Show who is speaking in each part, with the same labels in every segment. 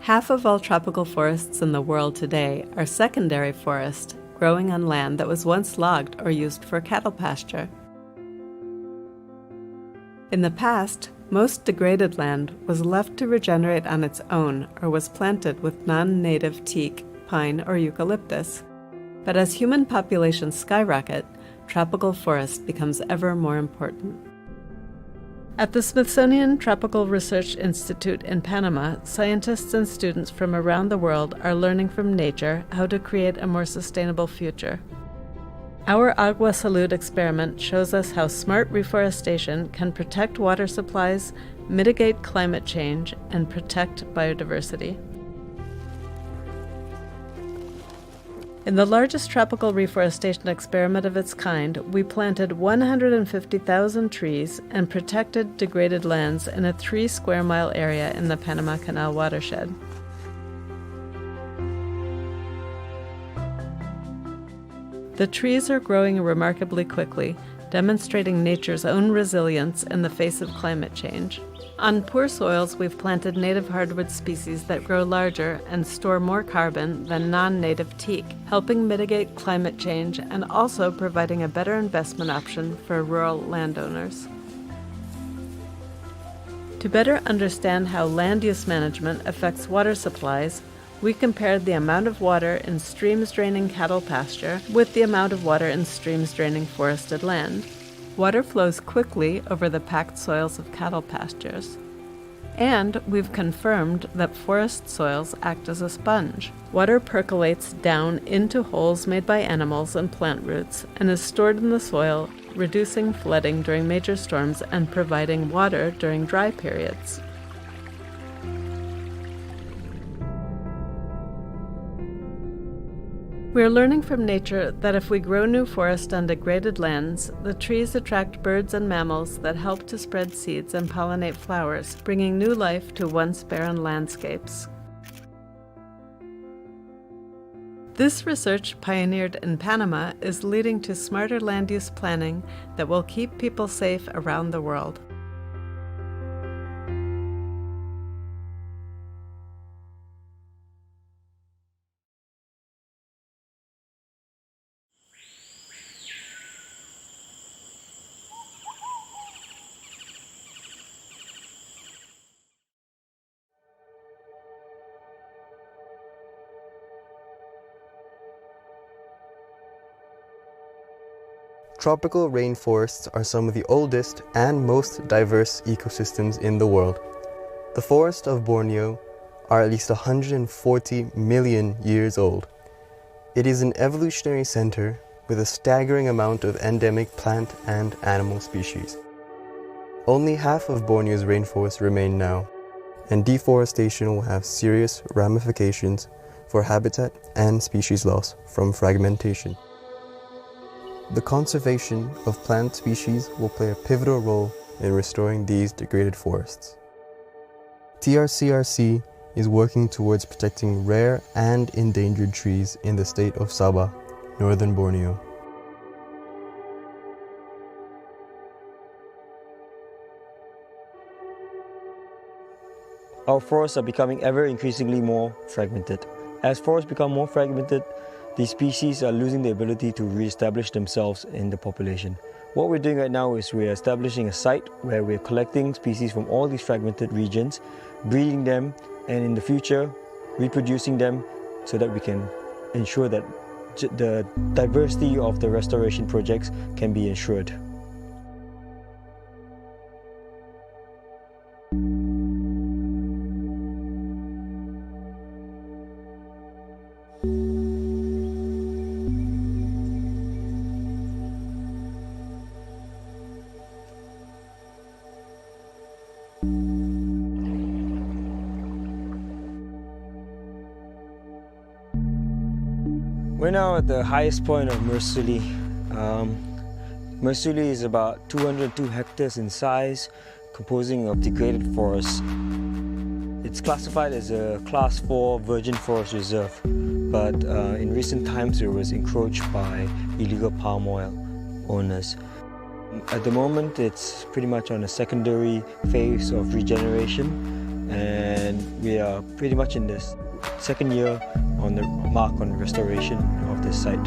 Speaker 1: Half of all tropical forests in the world today are secondary forest, growing on land that was once logged or used for cattle pasture. In the past, most degraded land was left to regenerate on its own or was planted with non-native teak, pine, or eucalyptus. But as human populations skyrocket, tropical forest becomes ever more important. At the Smithsonian Tropical Research Institute in Panama, scientists and students from around the world are learning from nature how to create a more sustainable future. Our Agua Salud experiment shows us how smart reforestation can protect water supplies, mitigate climate change, and protect biodiversity. In the largest tropical reforestation experiment of its kind, we planted 150,000 trees and protected degraded lands in a 3-square-mile area in the Panama Canal watershed. The trees are growing remarkably quickly, demonstrating nature's own resilience in the face of climate change. On poor soils, we've planted native hardwood species that grow larger and store more carbon than non-native teak, helping mitigate climate change and also providing a better investment option for rural landowners. To better understand how land use management affects water supplies, we compared the amount of water in streams draining cattle pasture with the amount of water in streams draining forested land. Water flows quickly over the packed soils of cattle pastures. And we've confirmed that forest soils act as a sponge. Water percolates down into holes made by animals and plant roots and is stored in the soil, reducing flooding during major storms and providing water during dry periods. We are learning from nature that if we grow new forest on degraded lands, the trees attract birds and mammals that help to spread seeds and pollinate flowers, bringing new life to once barren landscapes. This research, pioneered in Panama, is leading to smarter land use planning that will keep people safe around the world.
Speaker 2: Tropical rainforests are some of the oldest and most diverse ecosystems in the world. The forests of Borneo are at least 140 million years old. It is an evolutionary center with a staggering amount of endemic plant and animal species. Only half of Borneo's rainforests remain now, and deforestation will have serious ramifications for habitat and species loss from fragmentation. The conservation of plant species will play a pivotal role in restoring these degraded forests. TRCRC is working towards protecting rare and endangered trees in the state of Sabah, northern Borneo.
Speaker 3: Our forests are becoming ever increasingly more fragmented. As forests become more fragmented, these species are losing the ability to re-establish themselves in the population. What we're doing right now is we're establishing a site where we're collecting species from all these fragmented regions, breeding them, and in the future, reproducing them so that we can ensure that the diversity of the restoration projects can be ensured. We're now at the highest point of Mersuli. Mersuli is about 202 hectares in size, composing of degraded forests. It's classified as a Class 4 Virgin Forest Reserve, but in recent times it was encroached by illegal palm oil owners. At the moment, it's pretty much on a secondary phase of regeneration. and we are pretty much in this second year on the mark on restoration of this site.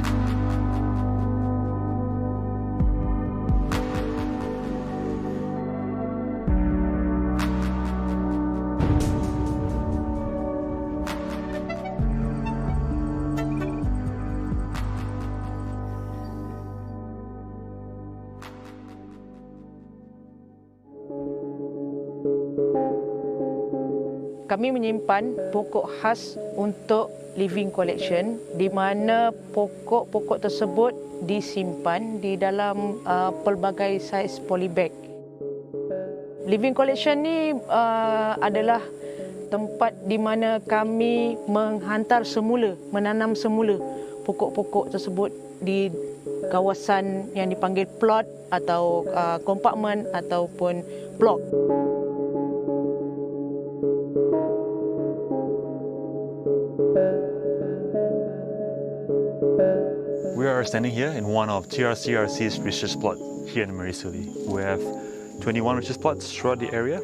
Speaker 4: Kami menyimpan pokok khas untuk living collection di mana pokok-pokok tersebut disimpan di dalam pelbagai saiz polybag. Living collection ni adalah tempat di mana kami menghantar semula, menanam semula pokok-pokok tersebut di kawasan yang dipanggil plot atau kompartmen ataupun blok.
Speaker 5: We are standing here in one of TRCRC's research plots here in Marisuli. We have 21 research plots throughout the area,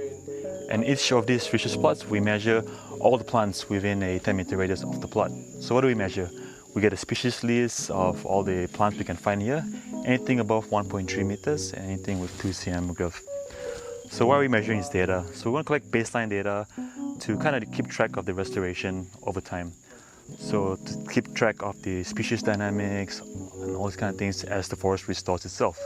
Speaker 5: and each of these research plots we measure all the plants within a 10-meter radius of the plot. So what do we measure? We get a species list of all the plants we can find here, anything above 1.3 meters and anything with 2 cm growth. So why are we measuring this data? So we want to collect baseline data to kind of keep track of the restoration over time. So to keep track of the species dynamics and all these kind of things as the forest restores itself.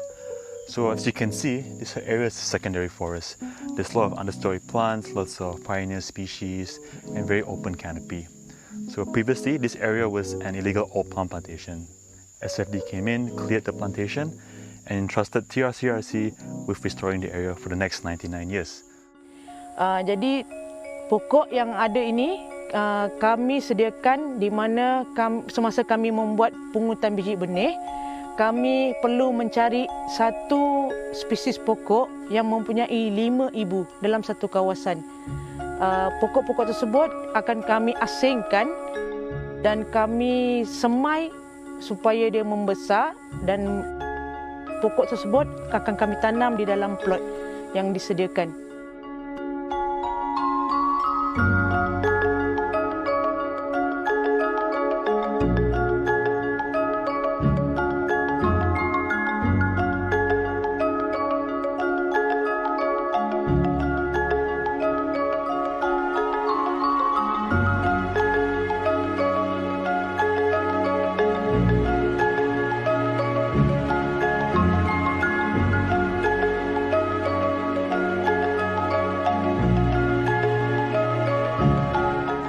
Speaker 5: So as you can see, this area is a secondary forest. There's a lot of understory plants, lots of pioneer species, and very open canopy. So previously, this area was an illegal oak palm plantation. SFD came in, cleared the plantation, and entrusted TRCRC with restoring the area for the next 99 years.
Speaker 4: Jadi pokok yang ada ini kami sediakan di mana semasa kami membuat pungutan biji benih, kami perlu mencari satu spesies pokok yang mempunyai 5 ibu dalam satu kawasan. Pokok-pokok tersebut akan kami asingkan dan kami semai supaya dia membesar, dan pokok tersebut akan kami tanam di dalam plot yang disediakan.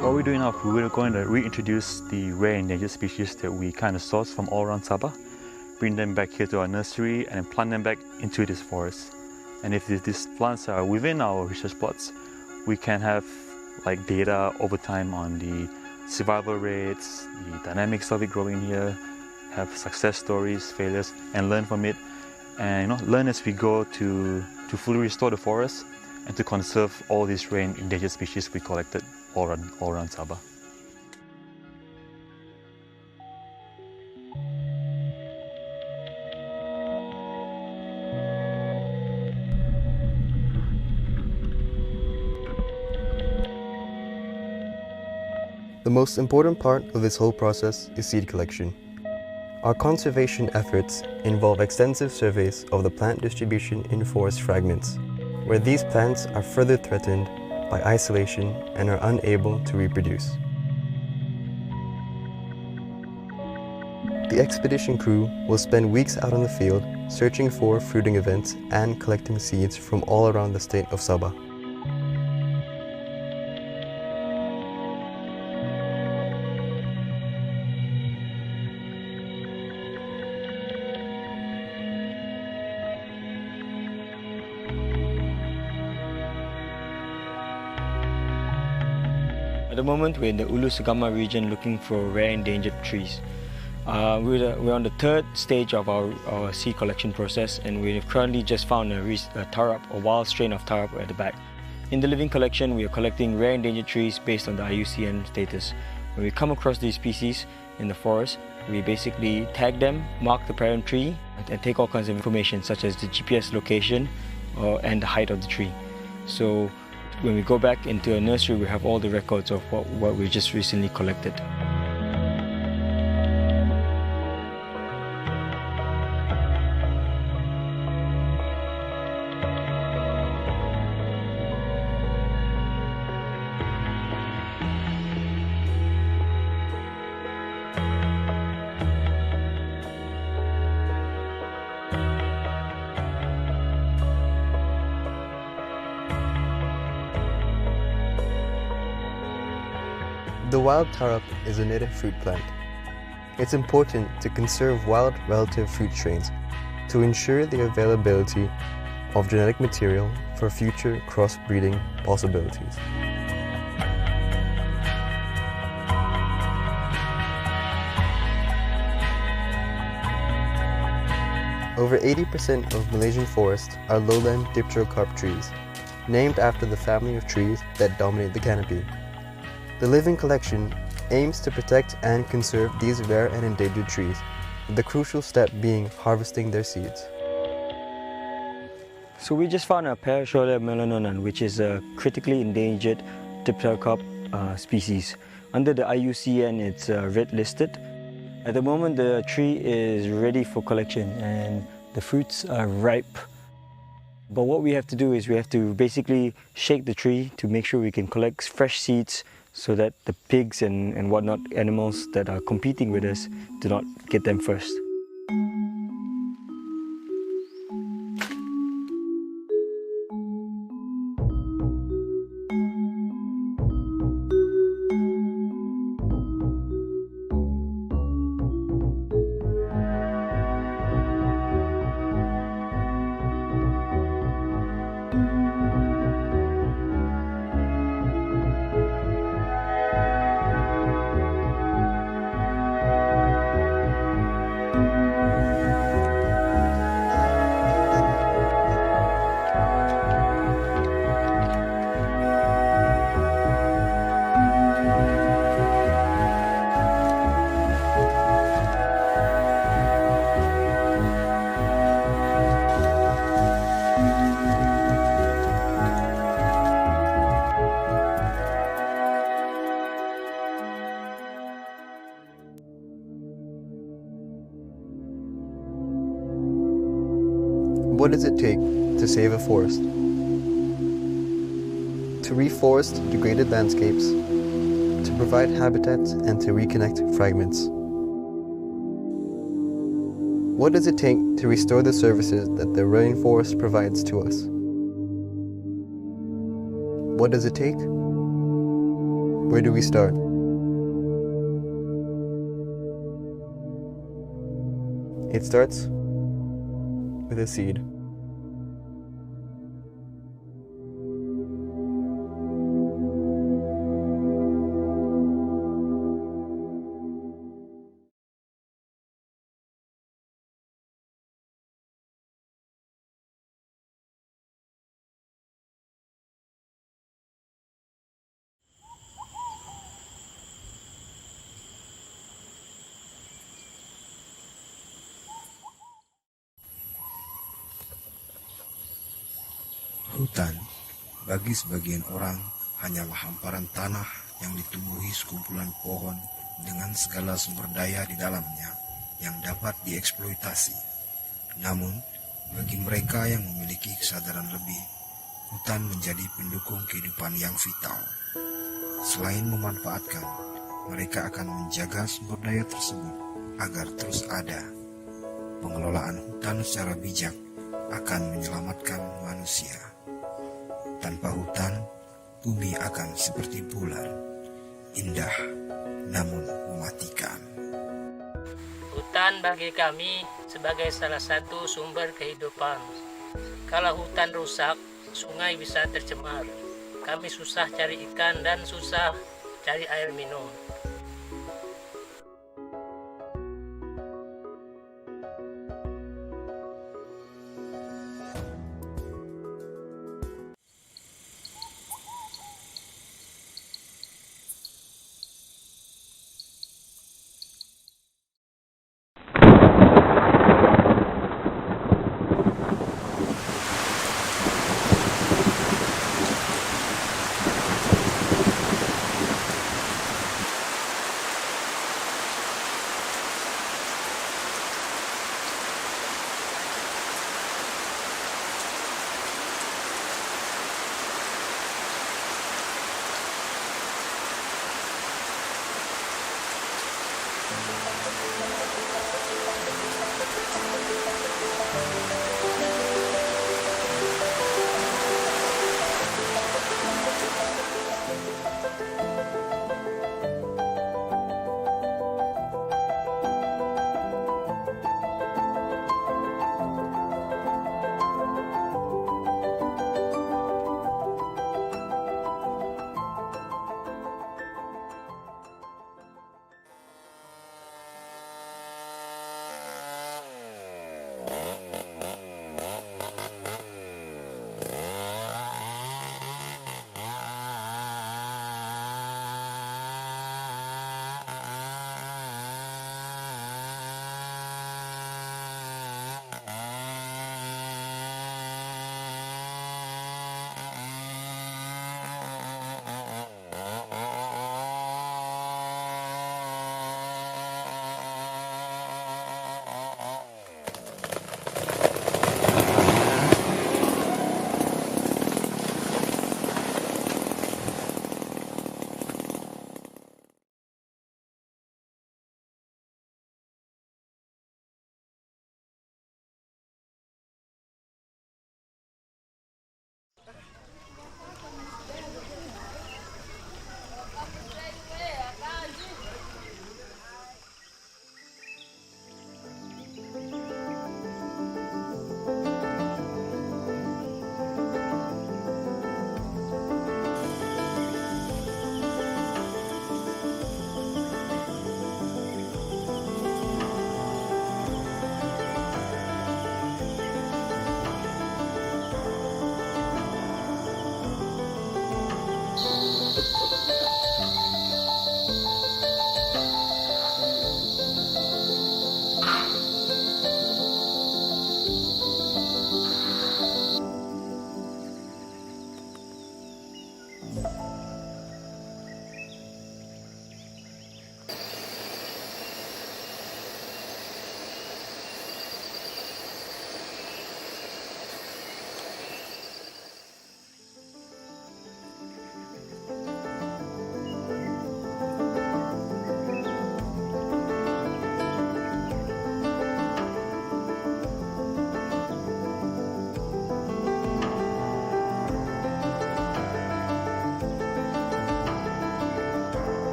Speaker 5: What we're doing now, we're going to reintroduce the rare endangered species that we kind of source from all around Sabah, bring them back here to our nursery and plant them back into this forest. And if these plants are within our research plots, we can have like data over time on the survival rates, the dynamics of it growing here, have success stories, failures, and learn from it. And learn as we go to fully restore the forest and to conserve all these rare and endangered species we collected all around Sabah.
Speaker 2: The most important part of this whole process is seed collection. Our conservation efforts involve extensive surveys of the plant distribution in forest fragments, where these plants are further threatened by isolation and are unable to reproduce. The expedition crew will spend weeks out on the field searching for fruiting events and collecting seeds from all around the state of Sabah.
Speaker 3: At the moment, we're in the Ulu Segama region looking for rare endangered trees. We're on the third stage of our seed collection process, and we've currently just found a tarap, a wild strain of tarap at the back. In the living collection, we are collecting rare endangered trees based on the IUCN status. When we come across these species in the forest, we basically tag them, mark the parent tree, and take all kinds of information such as the GPS location and the height of the tree. So when we go back into a nursery, we have all the records of what we just recently collected.
Speaker 2: The wild tarup is a native fruit plant. It's important to conserve wild relative fruit strains to ensure the availability of genetic material for future crossbreeding possibilities. Over 80% of Malaysian forests are lowland dipterocarp trees, named after the family of trees that dominate the canopy. The Living Collection aims to protect and conserve these rare and endangered trees, the crucial step being harvesting their seeds.
Speaker 3: So we just found a Parascholia melanonan, which is a critically endangered dipterocarp species. Under the IUCN, it's red listed. At the moment, the tree is ready for collection and the fruits are ripe. But what we have to do is we have to basically shake the tree to make sure we can collect fresh seeds so that the pigs and whatnot animals that are competing with us do not get them first.
Speaker 2: What does it take to save a forest? To reforest degraded landscapes, to provide habitats, and to reconnect fragments. What does it take to restore the services that the rainforest provides to us? What does it take? Where do we start? It starts with a seed.
Speaker 6: Hutan, bagi sebagian orang, hanyalah hamparan tanah yang ditumbuhi sekumpulan pohon dengan segala sumber daya di dalamnya yang dapat dieksploitasi. Namun, bagi mereka yang memiliki kesadaran lebih, hutan menjadi pendukung kehidupan yang vital. Selain memanfaatkan, mereka akan menjaga sumber daya tersebut agar terus ada. Pengelolaan hutan secara bijak akan menyelamatkan manusia. Tanpa hutan, bumi akan seperti bulan, indah namun mematikan.
Speaker 7: Hutan bagi kami sebagai salah satu sumber kehidupan. Kalau hutan rusak, sungai bisa tercemar. Kami susah cari ikan dan susah cari air minum.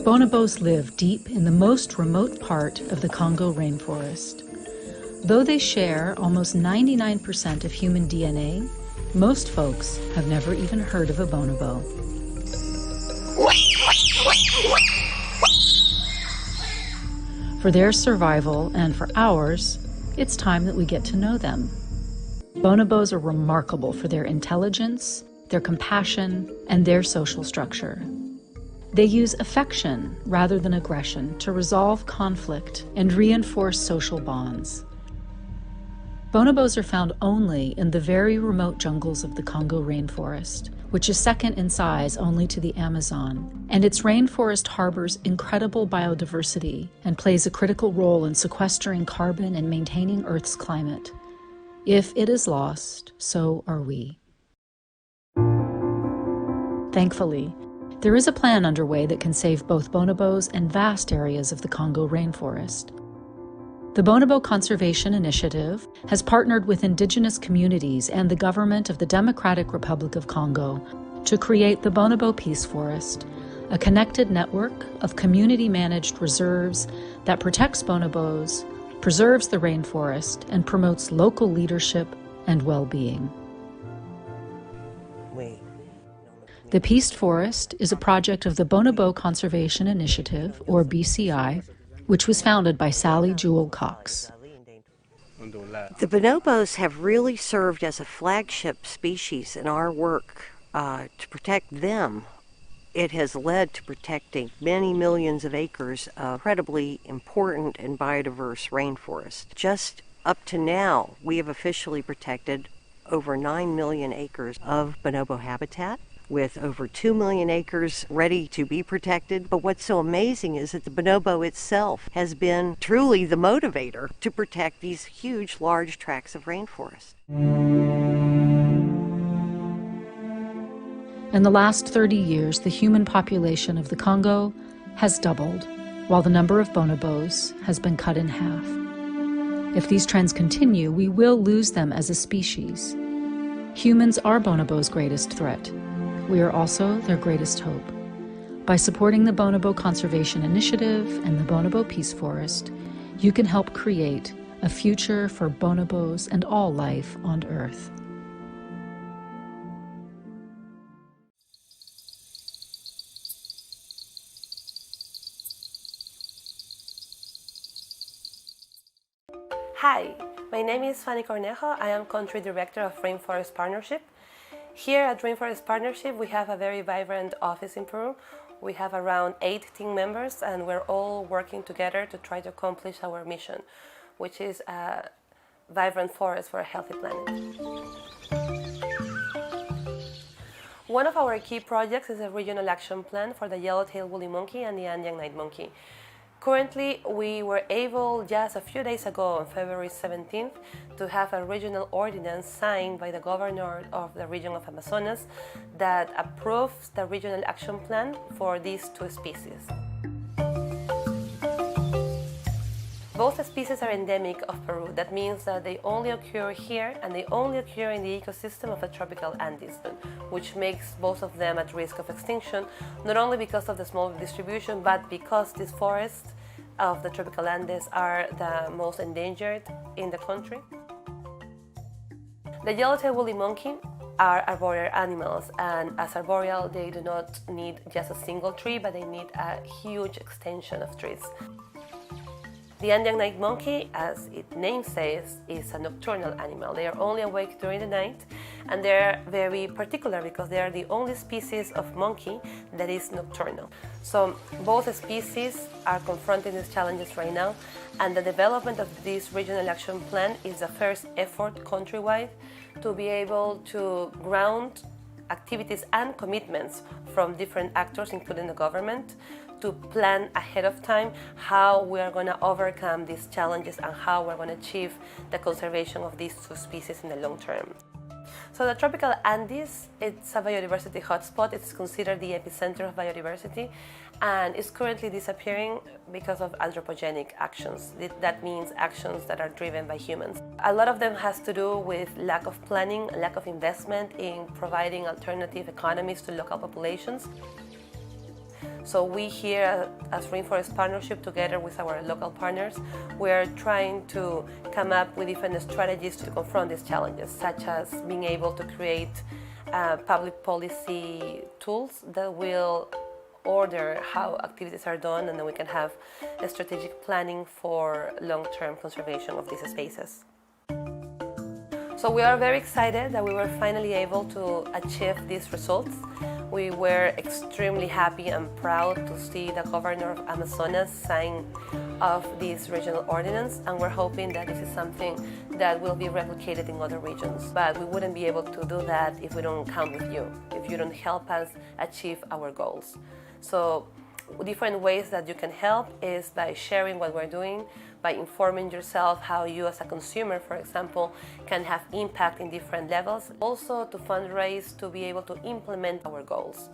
Speaker 8: Bonobos live deep in the most remote part of the Congo rainforest. Though they share almost 99% of human DNA, most folks have never even heard of a bonobo. For their survival and for ours, it's time that we get to know them. Bonobos are remarkable for their intelligence, their compassion, and their social structure. They use affection rather than aggression to resolve conflict and reinforce social bonds. Bonobos are found only in the very remote jungles of the Congo rainforest, which is second in size only to the Amazon, and its rainforest harbors incredible biodiversity and plays a critical role in sequestering carbon and maintaining Earth's climate. If it is lost, so are we. Thankfully, there is a plan underway that can save both bonobos and vast areas of the Congo rainforest. The Bonobo Conservation Initiative has partnered with indigenous communities and the government of the Democratic Republic of Congo to create the Bonobo Peace Forest, a connected network of community-managed reserves that protects bonobos, preserves the rainforest, and promotes local leadership and well-being. The Peace Forest is a project of the Bonobo Conservation Initiative, or BCI, which was founded by Sally Jewell Cox.
Speaker 9: The bonobos have really served as a flagship species in our work to protect them. It has led to protecting many millions of acres of incredibly important and biodiverse rainforest. Just up to now, we have officially protected over 9 million acres of bonobo habitat, with over 2 million acres ready to be protected. But what's so amazing is that the bonobo itself has been truly the motivator to protect these huge, large tracts of rainforest.
Speaker 8: In the last 30 years, the human population of the Congo has doubled, while the number of bonobos has been cut in half. If these trends continue, we will lose them as a species. Humans are bonobos' greatest threat. We are also their greatest hope. By supporting the Bonobo Conservation Initiative and the Bonobo Peace Forest, you can help create a future for bonobos and all life on Earth.
Speaker 10: Hi, my name is Fanny Cornejo. I am Country Director of Rainforest Partnership. Here at Rainforest Partnership, we have a very vibrant office in Peru. We have around 8 team members, and we're all working together to try to accomplish our mission, which is a vibrant forest for a healthy planet. One of our key projects is a regional action plan for the yellow-tailed woolly monkey and the Andean night monkey. Currently, we were able just a few days ago, on February 17th, to have a regional ordinance signed by the governor of the region of Amazonas that approves the regional action plan for these 2 species. Both species are endemic of Peru. That means that they only occur here and they only occur in the ecosystem of the tropical Andes, which makes both of them at risk of extinction, not only because of the small distribution, but because these forests of the tropical Andes are the most endangered in the country. The yellow-tailed woolly monkey are arboreal animals, and as arboreal, they do not need just a single tree, but they need a huge extension of trees. The Andean night monkey, as its name says, is a nocturnal animal. They are only awake during the night, and they're very particular because they are the only species of monkey that is nocturnal. So both species are confronting these challenges right now, and the development of this regional action plan is the first effort countrywide to be able to ground activities and commitments from different actors, including the government, to plan ahead of time how we are going to overcome these challenges and how we're going to achieve the conservation of these 2 species in the long term. So the tropical Andes, it's a biodiversity hotspot. It's considered the epicenter of biodiversity, and it's currently disappearing because of anthropogenic actions. That means actions that are driven by humans. A lot of them has to do with lack of planning, lack of investment in providing alternative economies to local populations. So we here as Rainforest Partnership, together with our local partners, we are trying to come up with different strategies to confront these challenges, such as being able to create public policy tools that will order how activities are done, and then we can have a strategic planning for long-term conservation of these spaces. So we are very excited that we were finally able to achieve these results. We were extremely happy and proud to see the governor of Amazonas sign off this regional ordinance, and we're hoping that this is something that will be replicated in other regions. But we wouldn't be able to do that if we don't count with you, if you don't help us achieve our goals. So different ways that you can help is by sharing what we're doing, by informing yourself how you as a consumer, for example, can have impact in different levels. Also to fundraise to be able to implement our goals.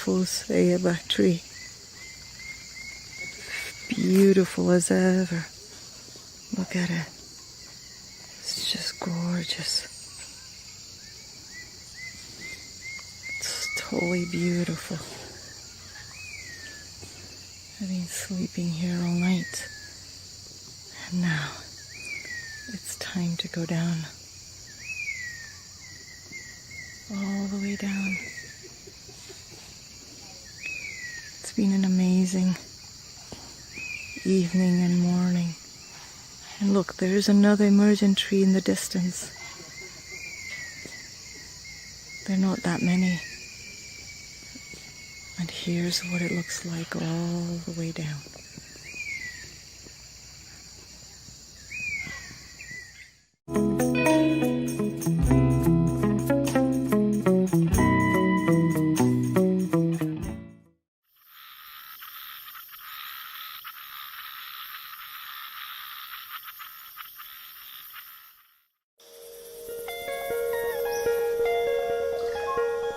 Speaker 11: beautiful ceiba tree. Beautiful as ever. Look at it. It's just gorgeous. It's totally beautiful. I've been sleeping here all night. And now it's time to go down. All the way down. It's been an amazing evening and morning. And look, there's another emergent tree in the distance. They're not that many. And here's what it looks like all the way down.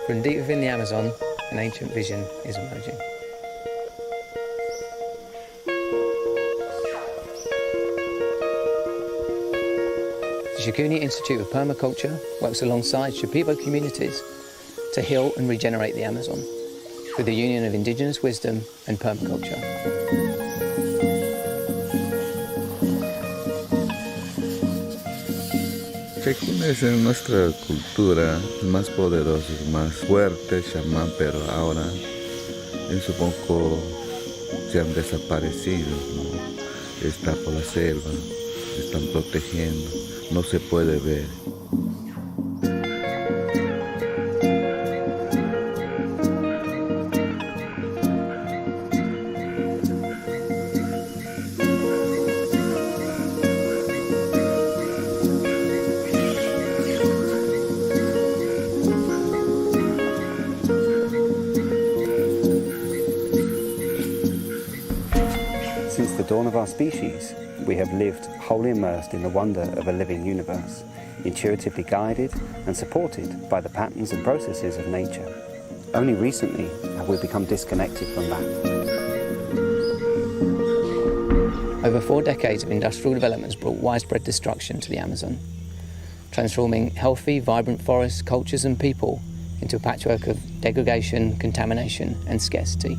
Speaker 12: From deep within the Amazon, an ancient vision is emerging. The Shikuni Institute of Permaculture works alongside Shipibo communities to heal and regenerate the Amazon through the union of indigenous wisdom and permaculture.
Speaker 13: Checunes en nuestra cultura es más poderoso, es más fuerte, chamán, pero ahora en su poco se han desaparecido, ¿no? Está por la selva, están protegiendo, no se puede ver.
Speaker 14: Since the dawn of our species, we have lived wholly immersed in the wonder of a living universe, intuitively guided and supported by the patterns and processes of nature. Only recently have we become disconnected from that.
Speaker 12: Over 4 decades of industrial development has brought widespread destruction to the Amazon, transforming healthy, vibrant forests, cultures and people into a patchwork of degradation, contamination and scarcity.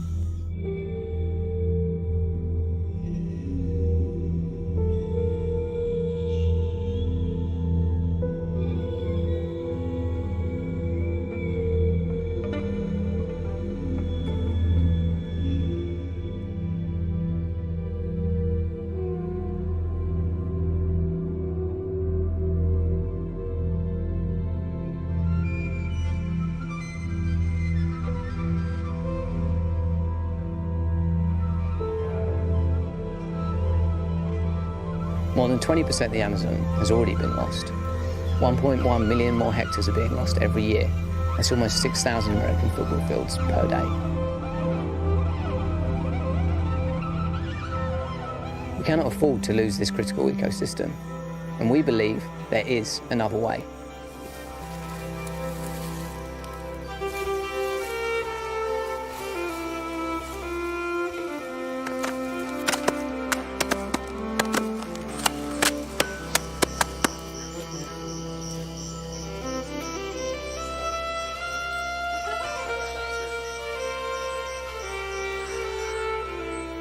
Speaker 12: More than 20% of the Amazon has already been lost. 1.1 million more hectares are being lost every year. That's almost 6,000 American football fields per day. We cannot afford to lose this critical ecosystem, and we believe there is another way.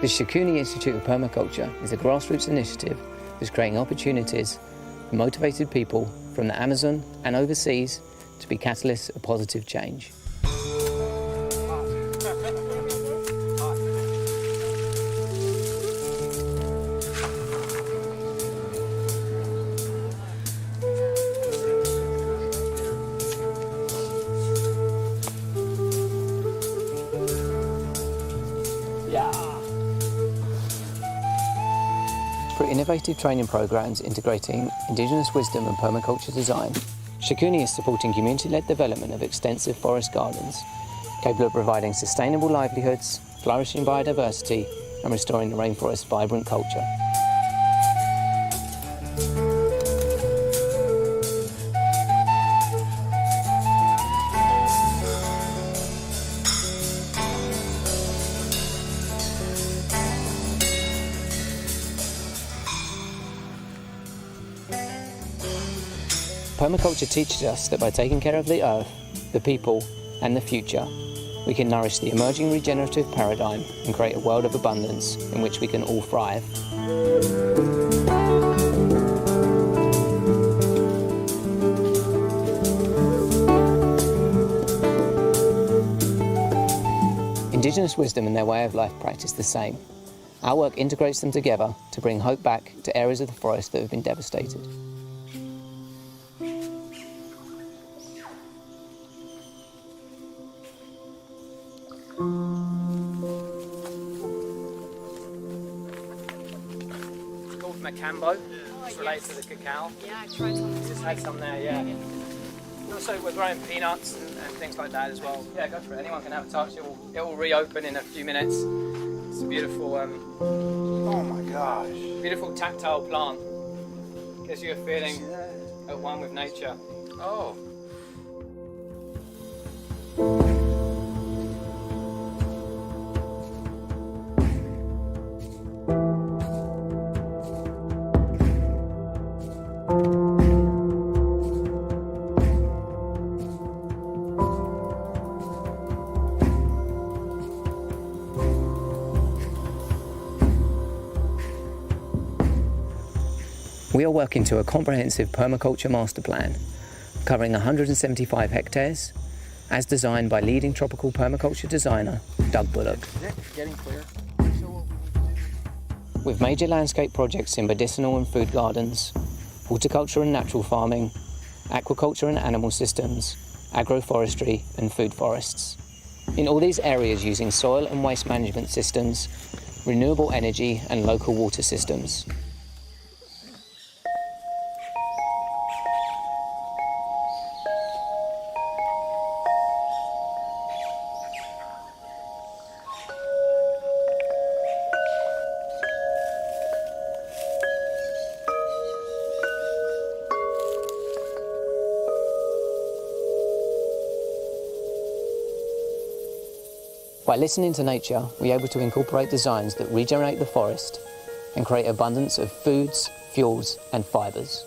Speaker 12: The Shikuni Institute of Permaculture is a grassroots initiative that's creating opportunities for motivated people from the Amazon and overseas to be catalysts of positive change. Through innovative training programs integrating Indigenous wisdom and permaculture design, Shikuni is supporting community-led development of extensive forest gardens, capable of providing sustainable livelihoods, flourishing biodiversity, and restoring the rainforest's vibrant culture. Permaculture teaches us that by taking care of the earth, the people, and the future, we can nourish the emerging regenerative paradigm and create a world of abundance in which we can all thrive. Indigenous wisdom and their way of life practice the same. Our work integrates them together to bring hope back to areas of the forest that have been devastated.
Speaker 15: Macambo, it's related to the cacao.
Speaker 16: Yeah, I tried some.
Speaker 15: Just had some there, yeah. And also we're growing peanuts and things like that as well. Yeah, go for it. Anyone can have a touch. It will reopen in a few minutes. It's a beautiful, oh my gosh, beautiful tactile plant. Gives you a feeling at one with nature. Oh.
Speaker 12: We are working to a comprehensive permaculture master plan covering 175 hectares as designed by leading tropical permaculture designer Doug Bullock.
Speaker 15: Getting clear.
Speaker 12: With major landscape projects in medicinal and food gardens, horticulture and natural farming, aquaculture and animal systems, agroforestry and food forests. In all these areas using soil and waste management systems, renewable energy and local water systems. By listening to nature, we're able to incorporate designs that regenerate the forest and create abundance of foods, fuels and fibres.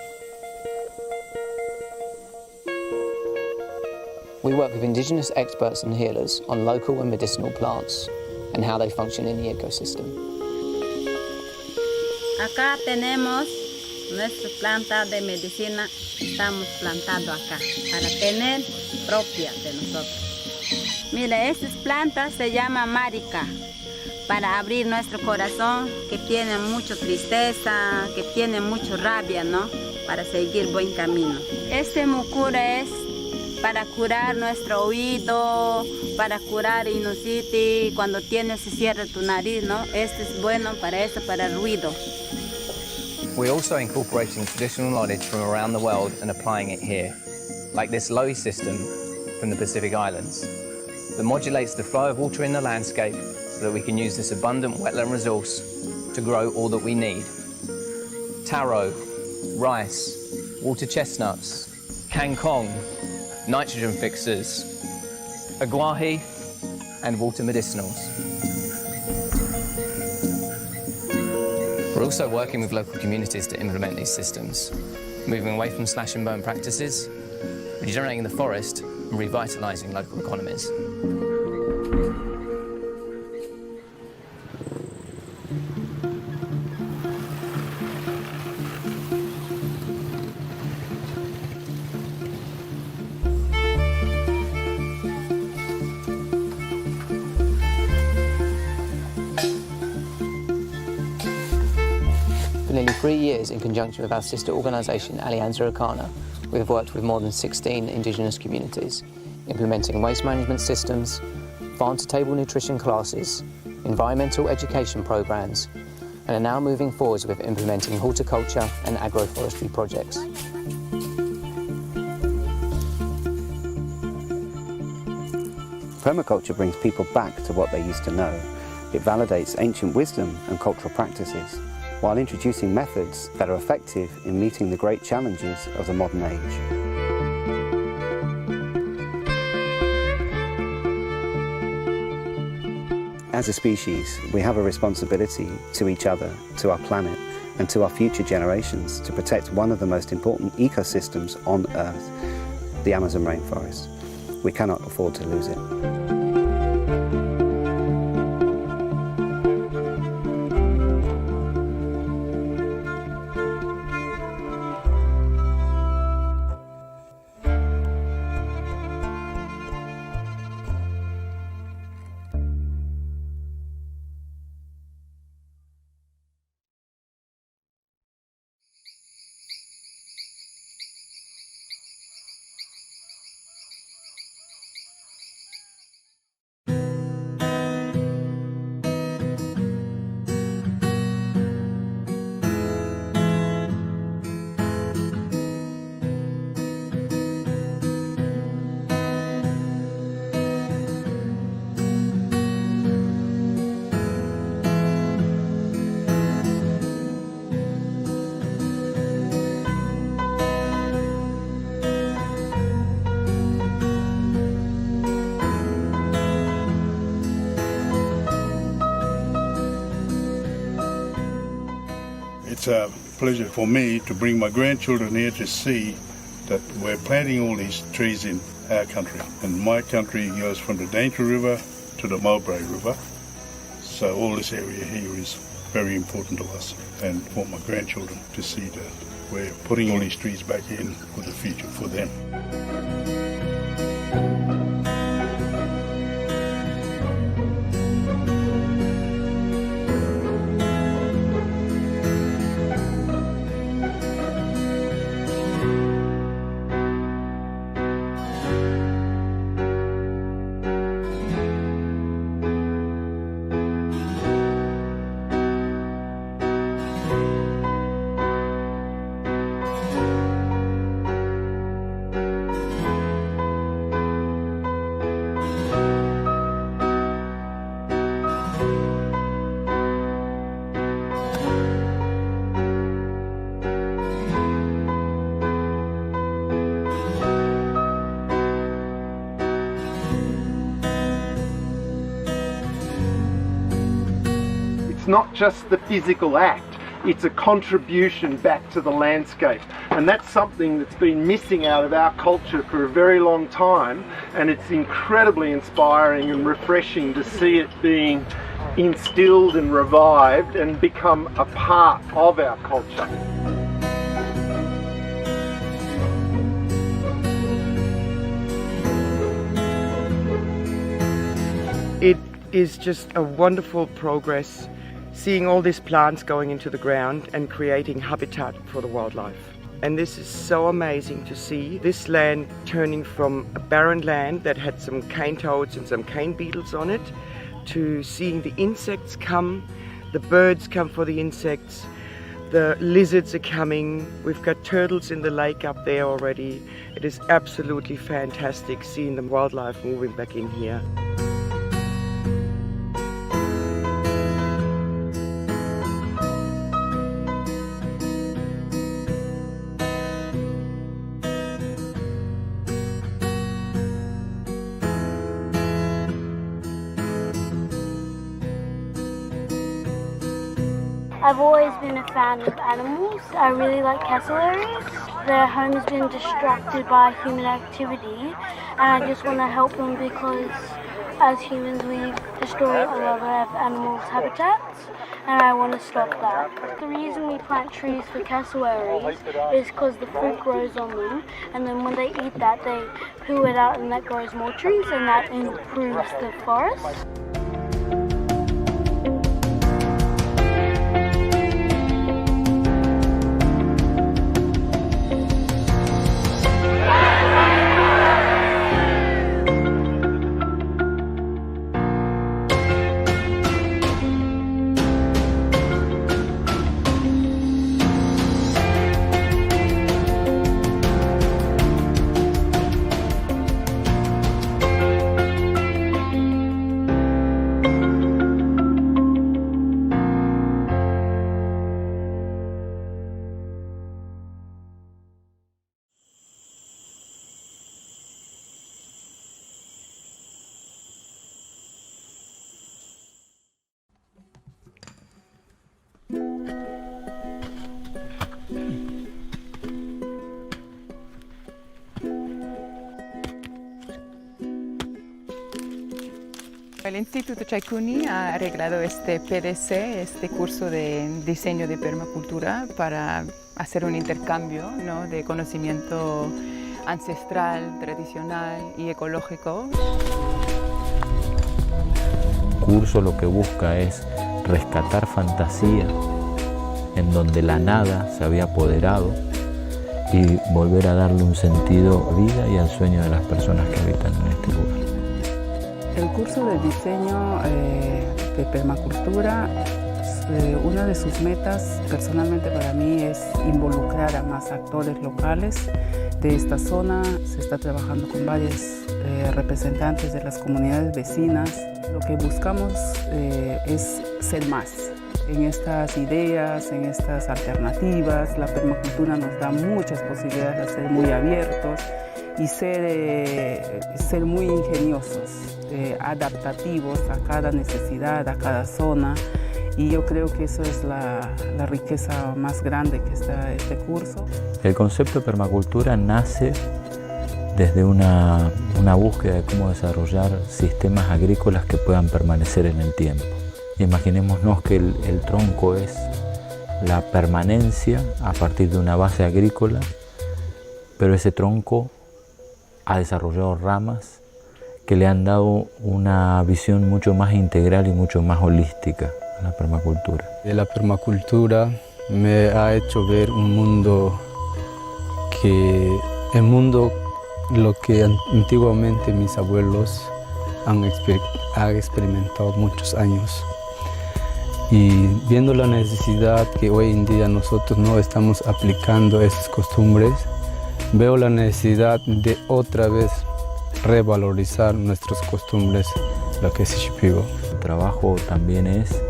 Speaker 12: We work with Indigenous experts and healers on local and medicinal plants and how they function in the ecosystem.
Speaker 17: Acá tenemos nuestras plantas de medicina, estamos plantando acá para tener propia de nosotros. Mire, estas plantas se llaman marica, para abrir nuestro corazón, que tiene mucha tristeza, que tiene mucha rabia, ¿no? Para seguir buen camino. Este mucura es para curar nuestro oído, para curar sinusitis, cuando se cierra tu nariz, ¿no? Este es bueno para eso, para el ruido.
Speaker 12: We're also incorporating traditional knowledge from around the world and applying it here, like this Lowy system from the Pacific Islands, that modulates the flow of water in the landscape so that we can use this abundant wetland resource to grow all that we need. Taro, rice, water chestnuts, kangkong, nitrogen fixers, aguaje, and water medicinals. We're also working with local communities to implement these systems, moving away from slash and burn practices, regenerating the forest, and revitalising local economies. For nearly 3 years, in conjunction with our sister organisation Alianza Ocana, we have worked with more than 16 Indigenous communities, implementing waste management systems, farm-to-table nutrition classes, environmental education programs, and are now moving forwards with implementing horticulture and agroforestry projects.
Speaker 14: Permaculture brings people back to what they used to know. It validates ancient wisdom and cultural practices, while introducing methods that are effective in meeting the great challenges of the modern age. As a species, we have a responsibility to each other, to our planet, and to our future generations to protect one of the most important ecosystems on Earth, the Amazon rainforest. We cannot afford to lose it.
Speaker 16: It's a pleasure for me to bring my grandchildren here to see that we're planting all these trees in our country. And my country goes from the Daintree River to the Mowbray River. So all this area here is very important to us, and for my grandchildren to see that we're putting all these trees back in for the future for them.
Speaker 18: It's not just the physical act, it's a contribution back to the landscape. And that's something that's been missing out of our culture for a very long time, and it's incredibly inspiring and refreshing to see it being instilled and revived and become a part of our culture. It is just a wonderful progress, seeing all these plants going into the ground and creating habitat for the wildlife. And this is so amazing to see this land turning from a barren land that had some cane toads and some cane beetles on it, to seeing the insects come, the birds come for the insects, the lizards are coming, we've got turtles in the lake up there already. It is absolutely fantastic seeing the wildlife moving back in here.
Speaker 19: I've always been a fan of animals. I really like cassowaries. Their home has been distracted by human activity, and I just want to help them because as humans we destroy a lot of animals' habitats, and I want to stop that. The reason we plant trees for cassowaries is because the fruit grows on them, and then when they eat that they poo it out and that grows more trees, and that improves the forest.
Speaker 20: el Instituto Chaikuni ha arreglado este PDC, este curso de diseño de permacultura, para hacer un intercambio, ¿no?, de conocimiento ancestral, tradicional y ecológico.
Speaker 21: El curso lo que busca es rescatar fantasía en donde la nada se había apoderado y volver a darle un sentido a vida y al sueño de las personas que habitan en este lugar.
Speaker 20: El curso de diseño de permacultura, una de sus metas personalmente para mí es involucrar a más actores locales de esta zona. Se está trabajando con varios representantes de las comunidades vecinas. Lo que buscamos es ser más en estas ideas, en estas alternativas. La permacultura nos da muchas posibilidades de ser muy abiertos y ser muy ingeniosos, adaptativos a cada necesidad, a cada zona. Y yo creo que eso es la riqueza más grande que está este curso.
Speaker 21: El concepto de permacultura nace desde una búsqueda de cómo desarrollar sistemas agrícolas que puedan permanecer en el tiempo. Imaginémonos que el tronco es la permanencia a partir de una base agrícola, pero ese tronco ha desarrollado ramas que le han dado una visión mucho más integral y mucho más holística a la permacultura.
Speaker 22: La permacultura me ha hecho ver un mundo lo que antiguamente mis abuelos han experimentado muchos años. Y viendo la necesidad que hoy en día nosotros no estamos aplicando esas costumbres, veo la necesidad de otra vez revalorizar nuestras costumbres, lo que es Shipibo.
Speaker 21: El trabajo también es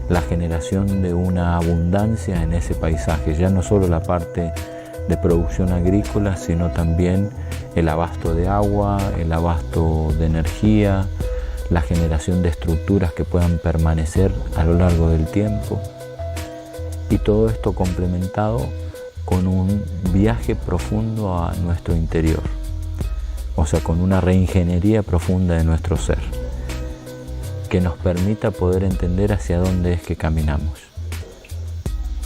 Speaker 21: la generación de una abundancia en ese paisaje, ya no solo la parte de producción agrícola, sino también el abasto de agua, el abasto de energía, la generación de estructuras que puedan permanecer a lo largo del tiempo, y todo esto complementado con un viaje profundo a nuestro interior, o sea, con una reingeniería profunda de nuestro ser, que nos permita poder entender hacia dónde es que caminamos,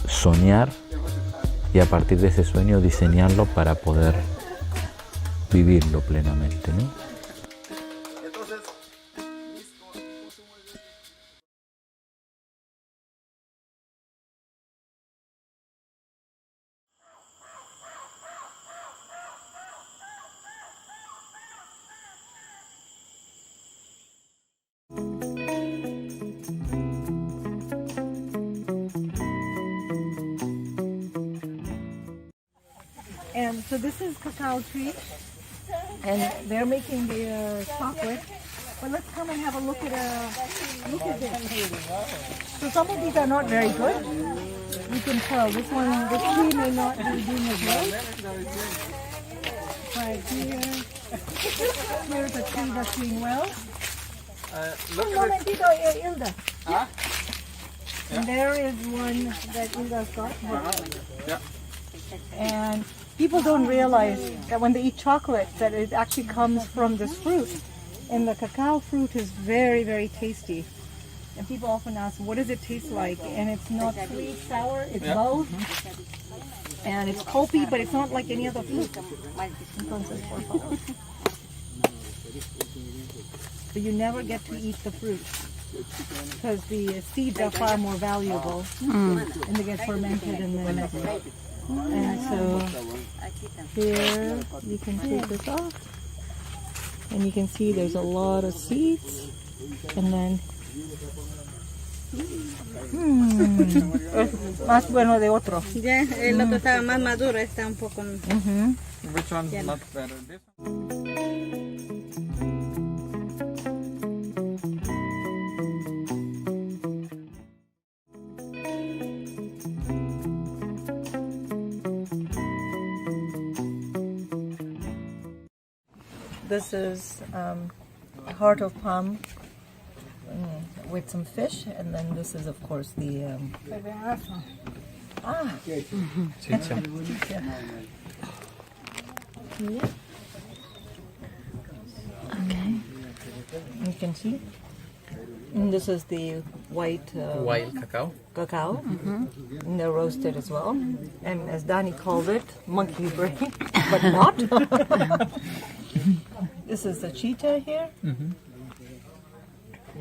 Speaker 21: soñar y a partir de ese sueño diseñarlo para poder vivirlo plenamente, ¿no?
Speaker 23: And so this is cacao tree, and they're making their chocolate. But let's come and have a look at this. So some of these are not very good. You can tell this tree may not be doing as well. Right here, here's a tree that's doing well.
Speaker 15: Look
Speaker 23: Un
Speaker 15: at this.
Speaker 23: momentito, Hilda.
Speaker 15: Huh?
Speaker 23: And there is one that Hilda's got.
Speaker 15: Yeah.
Speaker 23: And people don't realize that when they eat chocolate, that it actually comes from this fruit. And the cacao fruit is very, very tasty. And people often ask, what does it taste like? And it's not sweet, sour, it's both. And it's pulpy, but it's not like any other fruit. Entonces, por favor. So you never get to eat the fruit, because the seeds are far more valuable, and they get fermented and then. And so here you can take this off, and you can see there's a lot of seeds, and then más bueno de otro.
Speaker 17: Ya, el otro estaba más maduro, está un poco.
Speaker 15: Which one's not better? This one?
Speaker 23: This is heart of palm with some fish, and then this is, of course, the chicha. Yeah. Okay. You can see And this is the white
Speaker 1: cacao.
Speaker 23: Cacao. And they're roasted as well. And as Danny called it, monkey brain, but not. This is the cheetah here.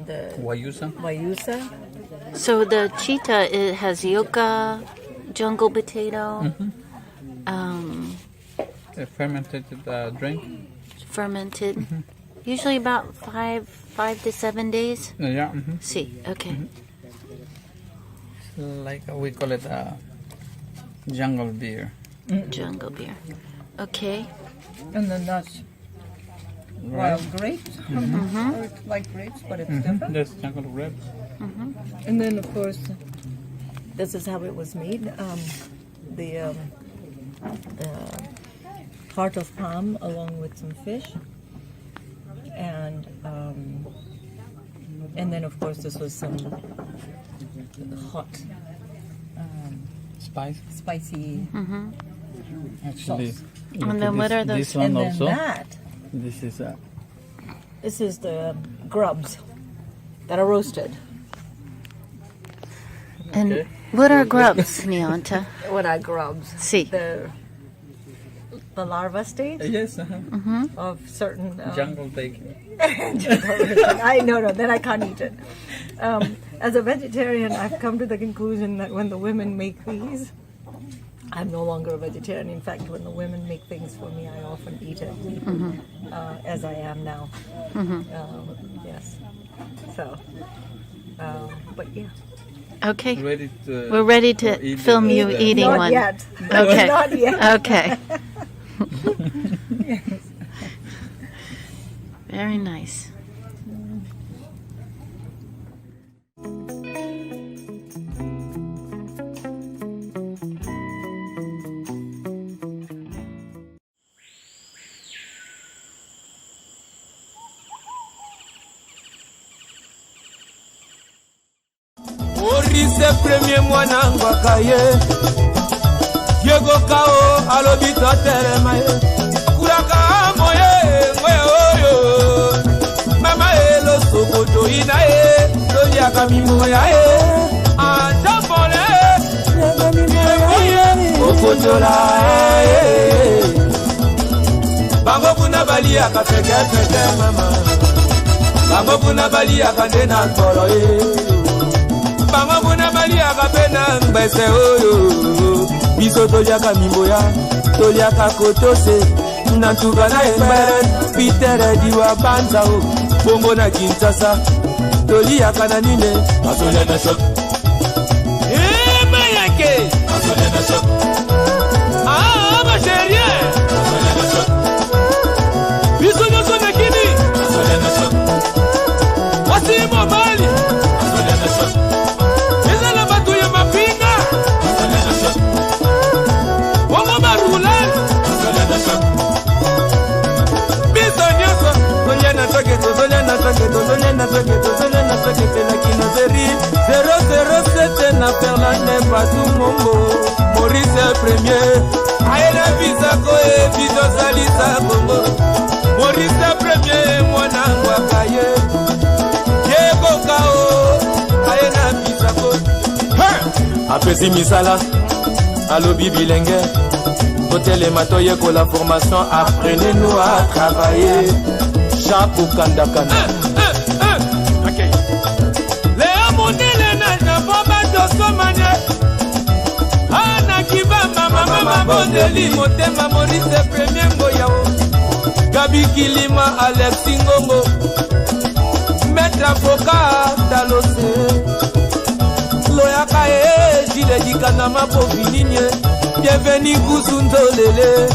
Speaker 23: The Wayusa.
Speaker 4: So the cheetah, it has yucca, jungle potato,
Speaker 1: A fermented drink.
Speaker 4: fermented, usually about 5 to 7 days.
Speaker 1: Yeah.
Speaker 4: See, okay.
Speaker 1: Like we call it jungle beer.
Speaker 4: Jungle beer. Okay.
Speaker 23: And then that's wild grapes. Or it's like grapes, but it's different.
Speaker 1: That's jungle grapes.
Speaker 23: And then, of course, this is how it was made. The heart of palm along with some fish. And then, of course, this was some hot, spicy
Speaker 1: Actually,
Speaker 23: sauce.
Speaker 4: And then what are those?
Speaker 1: This one
Speaker 23: And then
Speaker 1: also.
Speaker 23: that. This is the grubs that are roasted.
Speaker 4: And what are grubs, Nianta?
Speaker 23: What are grubs?
Speaker 4: See.
Speaker 23: The larva stage
Speaker 1: Yes.
Speaker 23: of certain
Speaker 1: Jungle bacon.
Speaker 23: I no, then I can't eat it. As a vegetarian, I've come to the conclusion that when the women make these, I'm no longer a vegetarian. In fact, when the women make things for me, I often eat it, as I am now. Yes. So, but yeah.
Speaker 4: Okay.
Speaker 1: Ready to
Speaker 4: We're ready to
Speaker 1: eat
Speaker 4: film you eating
Speaker 23: Not
Speaker 4: one.
Speaker 23: yet.
Speaker 4: Okay.
Speaker 23: Not yet.
Speaker 4: Okay.
Speaker 23: Yes.
Speaker 4: Very nice.
Speaker 5: Orise premier mwanangu akaye Diego kao alobito teremaye Kuraka moye mwe oyo Mama elo sokoto inaye Loli akamimo ya e Anjambole Okotola e Bango kuna bali akafeke mama Bango kuna bali akandena nkoro e Bango kuna bali akapena mbese oyo Biso toliaka mimboya Toliaka kotose Nantuka na embere Pitere diwa banza o Bongo na Kinshasa Toliaka na nine Asole na shok Mayake Asole na shok Ma chérie Asole na shok Biso nyoso na kini Asole na shok Wasi mo mali Asole na shok Ezala batu ya mapinga Asole na shok Wongo marulan Asole na shok Biso nyoso Zonya na soketo Zonya na soketo Zonya na soketo Zonya na soketo Na kino zeri 007 na Perlane Patou Mongo Maurice premier Aena visa koe Vizo salisa Kongo Maurice premier Mwanangu akaye Diego kao Aena visa koe Apesi misala Alobi bilenge Hôtel et matoye ko la formation Apprenez-nous à travailler Chapeau kanda kanda Okay Lea monele na Naboba doso manye Ana kibamba mama bondeli Motema Maurice premier ngoyao Gabi Kilima Alexis Ngongo Maître avocat Talose Loyaka e Jile dikana mapovininye Bienvenue Kusundolele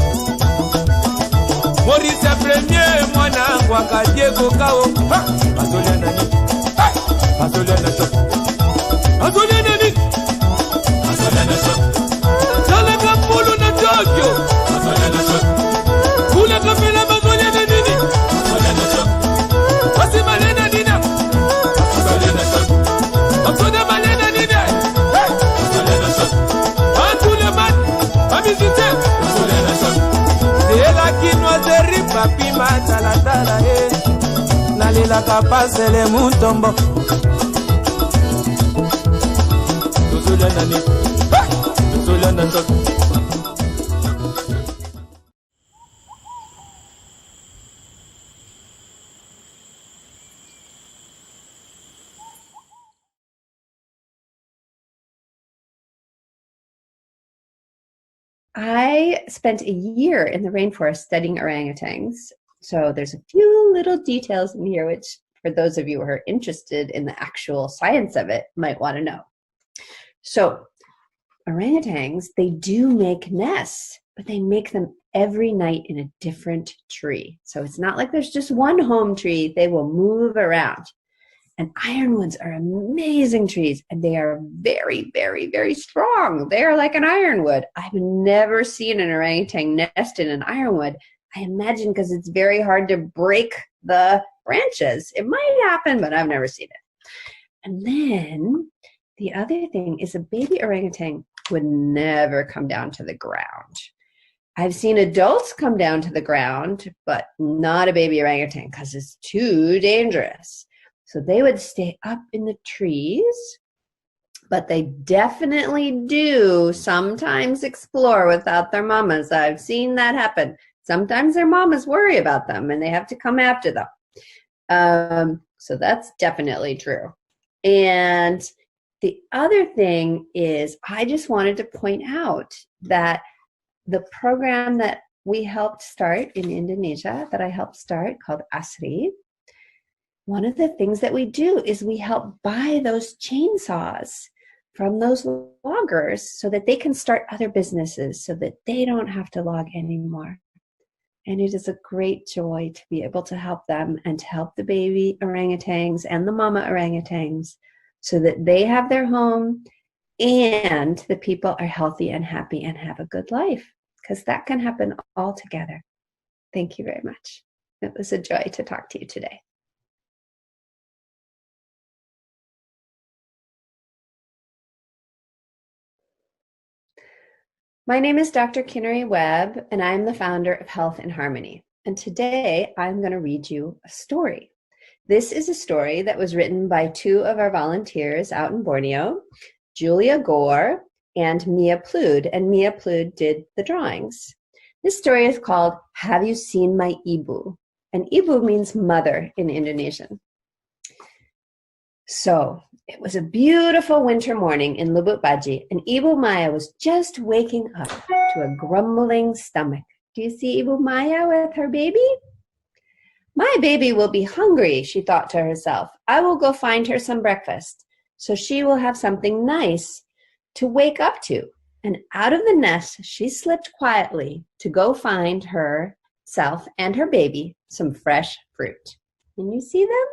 Speaker 5: Maurice premier mwanangu akadiego kao Azolia nani Azolia na shok Azolia nani Azolia na shok Jale kapulu na Tokyo Azolia na shok Kule kapila mazolia na nini Azolia na shok Wasi malena nina Azolia na shok Azolia malena nina Azolia na shok Antule man Amisite Azolia na shok C'est la quinoiserie papi matalatala elaka pasele mutombo tozolia nani tozolia na nzoto.
Speaker 2: I spent a year in the rainforest studying orangutans, so there's a few little details in here which, for those of you who are interested in the actual science of it, might want to know. So, orangutans, they do make nests, but they make them every night in a different tree. So it's not like there's just one home tree, they will move around. And ironwoods are amazing trees, and they are very, very, very strong. They are like an ironwood. I've never seen an orangutan nest in an ironwood. I imagine because it's very hard to break the branches. It might happen, but I've never seen it. And then the other thing is a baby orangutan would never come down to the ground. I've seen adults come down to the ground, but not a baby orangutan because it's too dangerous. So they would stay up in the trees, but they definitely do sometimes explore without their mamas. I've seen that happen. Sometimes their mamas worry about them and they have to come after them. So that's definitely true. And the other thing is, I just wanted to point out that the program that we helped start in Indonesia, that I helped start, called ASRI, one of the things that we do is we help buy those chainsaws from those loggers so that they can start other businesses so that they don't have to log anymore. And it is a great joy to be able to help them and to help the baby orangutans and the mama orangutans so that they have their home and the people are healthy and happy and have a good life, because that can happen all together. Thank you very much. It was a joy to talk to you today. My name is Dr. Kinnery Webb, and I'm the founder of Health in Harmony. And today I'm going to read you a story. This is a story that was written by two of our volunteers out in Borneo, Julia Gore and Mia Plood, and Mia Plood did the drawings. This story is called Have You Seen My Ibu? And Ibu means mother in Indonesian. So, it was a beautiful winter morning in Lubuk Baji, and Ibu Maya was just waking up to a grumbling stomach. Do you see Ibu Maya with her baby? My baby will be hungry, she thought to herself. I will go find her some breakfast, so she will have something nice to wake up to. And out of the nest, she slipped quietly to go find herself and her baby some fresh fruit. Can you see them?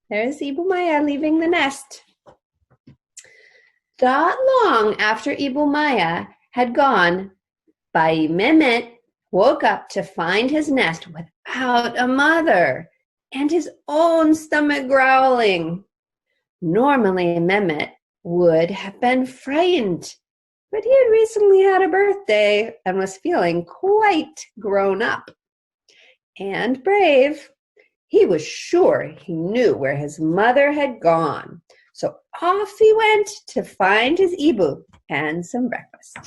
Speaker 2: There's Ibu Maya leaving the nest. Not long after Ibu Maya had gone, Bayi Mehmet woke up to find his nest without a mother and his own stomach growling. Normally, Mehmet would have been frightened, but he had recently had a birthday and was feeling quite grown up and brave. He was sure he knew where his mother had gone, so off he went to find his Ibu and some breakfast.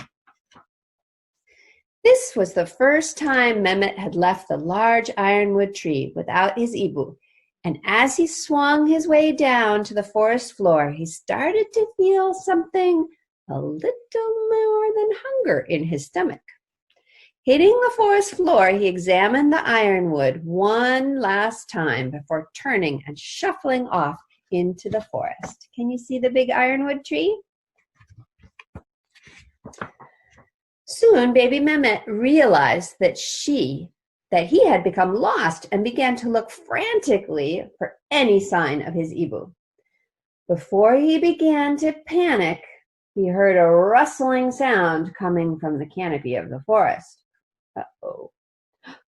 Speaker 2: This was the first time Mehmet had left the large ironwood tree without his Ibu, and as he swung his way down to the forest floor, he started to feel something a little more than hunger in his stomach. Hitting the forest floor, he examined the ironwood one last time before turning and shuffling off into the forest. Can you see the big ironwood tree? Soon, baby Mehmet realized that he had become lost and began to look frantically for any sign of his Ibu. Before he began to panic, he heard a rustling sound coming from the canopy of the forest. Uh-oh,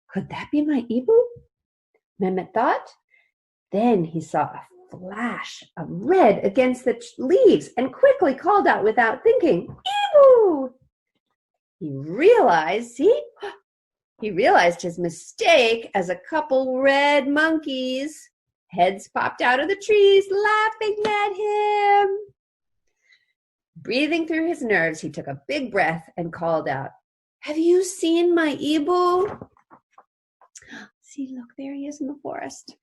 Speaker 2: could that be my Ibu? Mehmet thought. Then he saw a flash of red against the leaves and quickly called out without thinking, Ibu! He realized his mistake as a couple red monkeys Heads popped out of the trees, laughing at him. Breathing through his nerves, he took a big breath and called out, "Have you seen my Ibu?" See, look, there he is in the forest.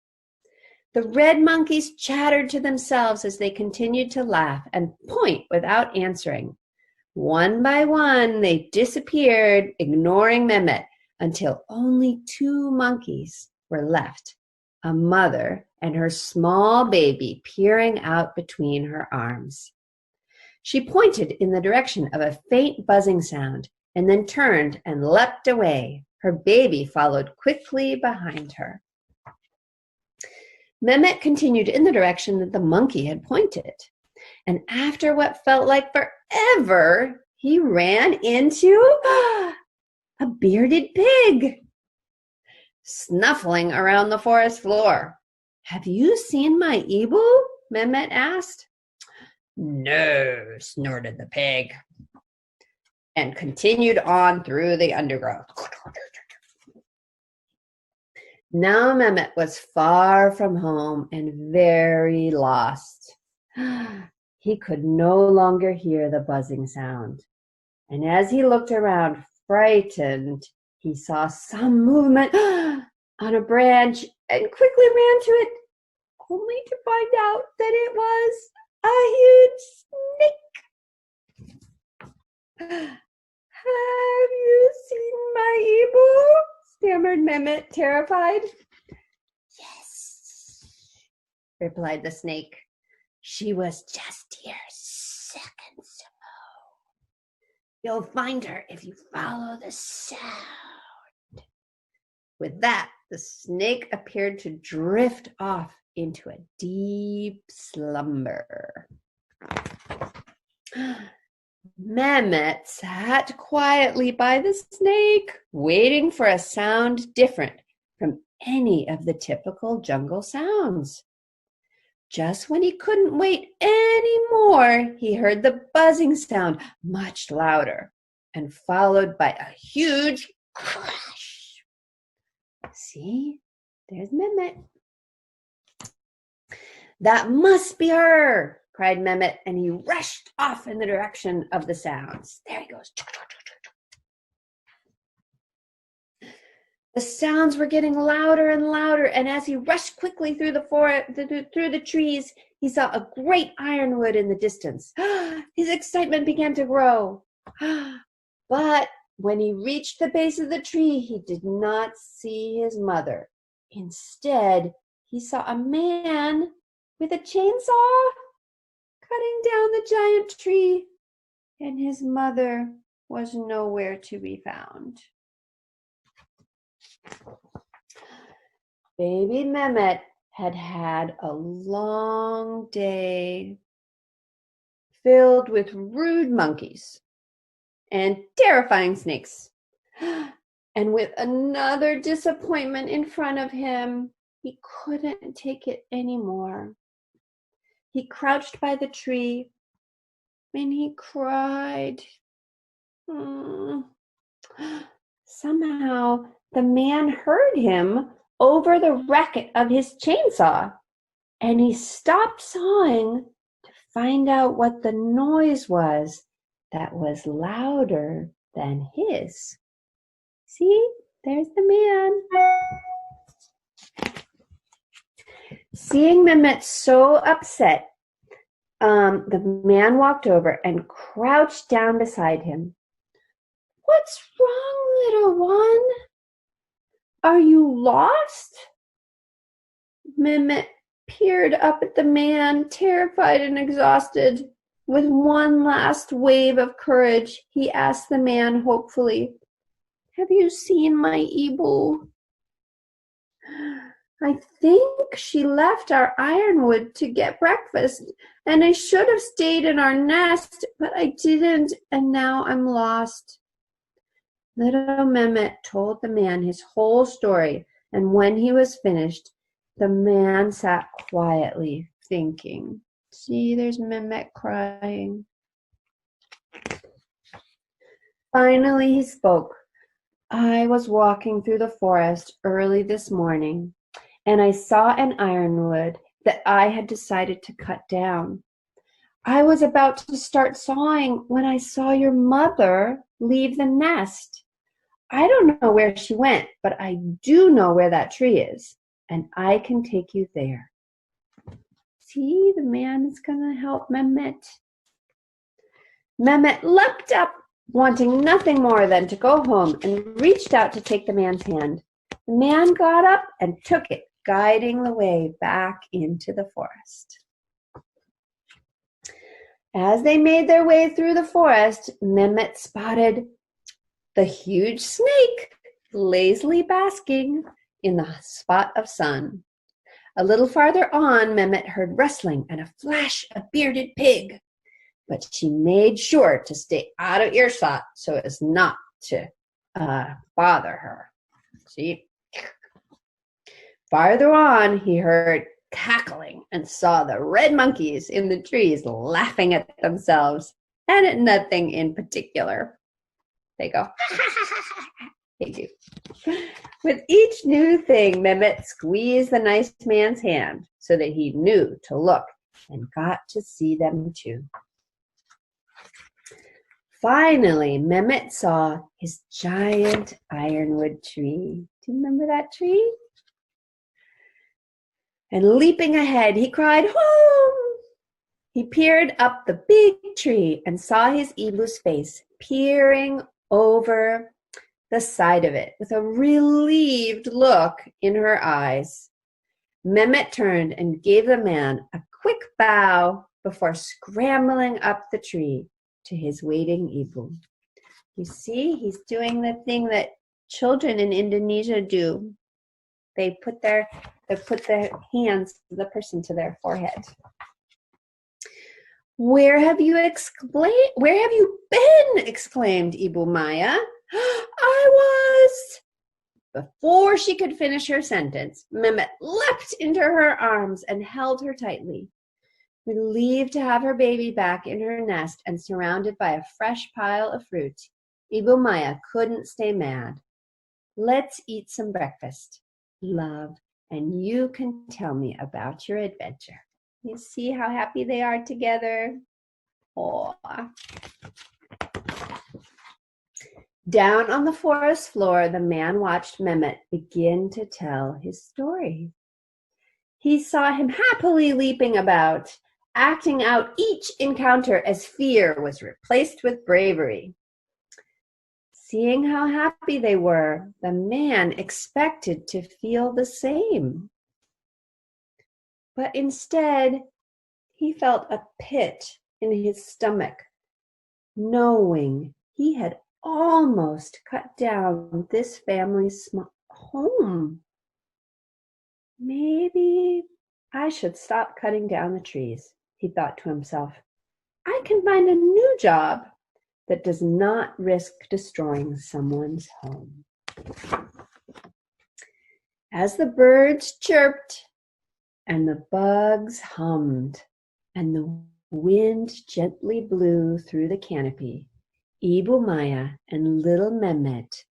Speaker 2: The red monkeys chattered to themselves as they continued to laugh and point without answering. One by one, they disappeared, ignoring Mehmet, until only 2 monkeys were left, a mother and her small baby peering out between her arms. She pointed in the direction of a faint buzzing sound and then turned and leapt away. Her baby followed quickly behind her. Mehmet continued in the direction that the monkey had pointed, and after what felt like forever, he ran into a bearded pig, snuffling around the forest floor. "Have you seen my Ibu?" Mehmet asked. "No," snorted the pig, and continued on through the undergrowth. Now Mehmet was far from home and very lost. He could no longer hear the buzzing sound, and as he looked around, frightened, he saw some movement on a branch and quickly ran to it, only to find out that it was a huge snake. "Have you seen my Ibu?" stammered Mehmet, terrified. "Yes," replied the snake. "She was just here seconds ago. You'll find her if you follow the sound." With that, the snake appeared to drift off into a deep slumber. Mehmet sat quietly by the snake, waiting for a sound different from any of the typical jungle sounds. Just when he couldn't wait any more, he heard the buzzing sound much louder and followed by a huge crash. See, there's Mehmet. "That must be her!" cried Mehmet, and he rushed off in the direction of the sounds. There he goes. The sounds were getting louder and louder, and as he rushed quickly through the forest, through the trees, he saw a great ironwood in the distance. His excitement began to grow. But when he reached the base of the tree, he did not see his mother. Instead, he saw a man with a chainsaw cutting down the giant tree, and his mother was nowhere to be found. Baby Mehmet had had a long day filled with rude monkeys and terrifying snakes. And with another disappointment in front of him, he couldn't take it anymore. He crouched by the tree and he cried. Somehow the man heard him over the racket of his chainsaw, and he stopped sawing to find out what the noise was that was louder than his. See, there's the man. Seeing Mehmet so upset, the man walked over and crouched down beside him. "What's wrong, little one? Are you lost?" Mehmet peered up at the man, terrified and exhausted. With one last wave of courage, he asked the man hopefully, "Have you seen my Ibu?" "I think she left our ironwood to get breakfast, and I should have stayed in our nest, but I didn't, and now I'm lost." Little Mehmet told the man his whole story, and when he was finished, the man sat quietly thinking. See, there's Mehmet crying. Finally, he spoke. "I was walking through the forest early this morning, and I saw an ironwood that I had decided to cut down. I was about to start sawing when I saw your mother leave the nest. I don't know where she went, but I do know where that tree is, and I can take you there. See, the man is going to help Mehmet. Mehmet leapt up, wanting nothing more than to go home, and reached out to take the man's hand. The man got up and took it, guiding the way back into the forest. As they made their way through the forest, Mehmet spotted the huge snake lazily basking in the spot of sun. A little farther on, Mehmet heard rustling and a flash of bearded pig, but she made sure to stay out of earshot so as not to bother her. See? Farther on, he heard cackling and saw the red monkeys in the trees laughing at themselves and at nothing in particular. They go, they do. With each new thing, Mehmet squeezed the nice man's hand so that he knew to look and got to see them too. Finally, Mehmet saw his giant ironwood tree. Do you remember that tree? And leaping ahead, he cried, "Home!" He peered up the big tree and saw his Ibu's face peering over the side of it with a relieved look in her eyes. Mehmet turned and gave the man a quick bow before scrambling up the tree to his waiting Ibu. You see, he's doing the thing that children in Indonesia do. They put their hands of the person to their forehead. Where have you been? Exclaimed Ibu Maya. I was. Before she could finish her sentence, Mehmet leapt into her arms and held her tightly. Relieved to have her baby back in her nest and surrounded by a fresh pile of fruit, Ibu Maya couldn't stay mad. Let's eat some breakfast, love, and you can tell me about your adventure. You see how happy they are together? Oh. Down on the forest floor, the man watched Mehmet begin to tell his story. He saw him happily leaping about, acting out each encounter as fear was replaced with bravery. Seeing how happy they were, the man expected to feel the same. But instead, he felt a pit in his stomach, knowing he had almost cut down this family's home. Maybe I should stop cutting down the trees, he thought to himself. I can find a new job that does not risk destroying someone's home. As the birds chirped and the bugs hummed and the wind gently blew through the canopy, Ibu Maya and little Mehmet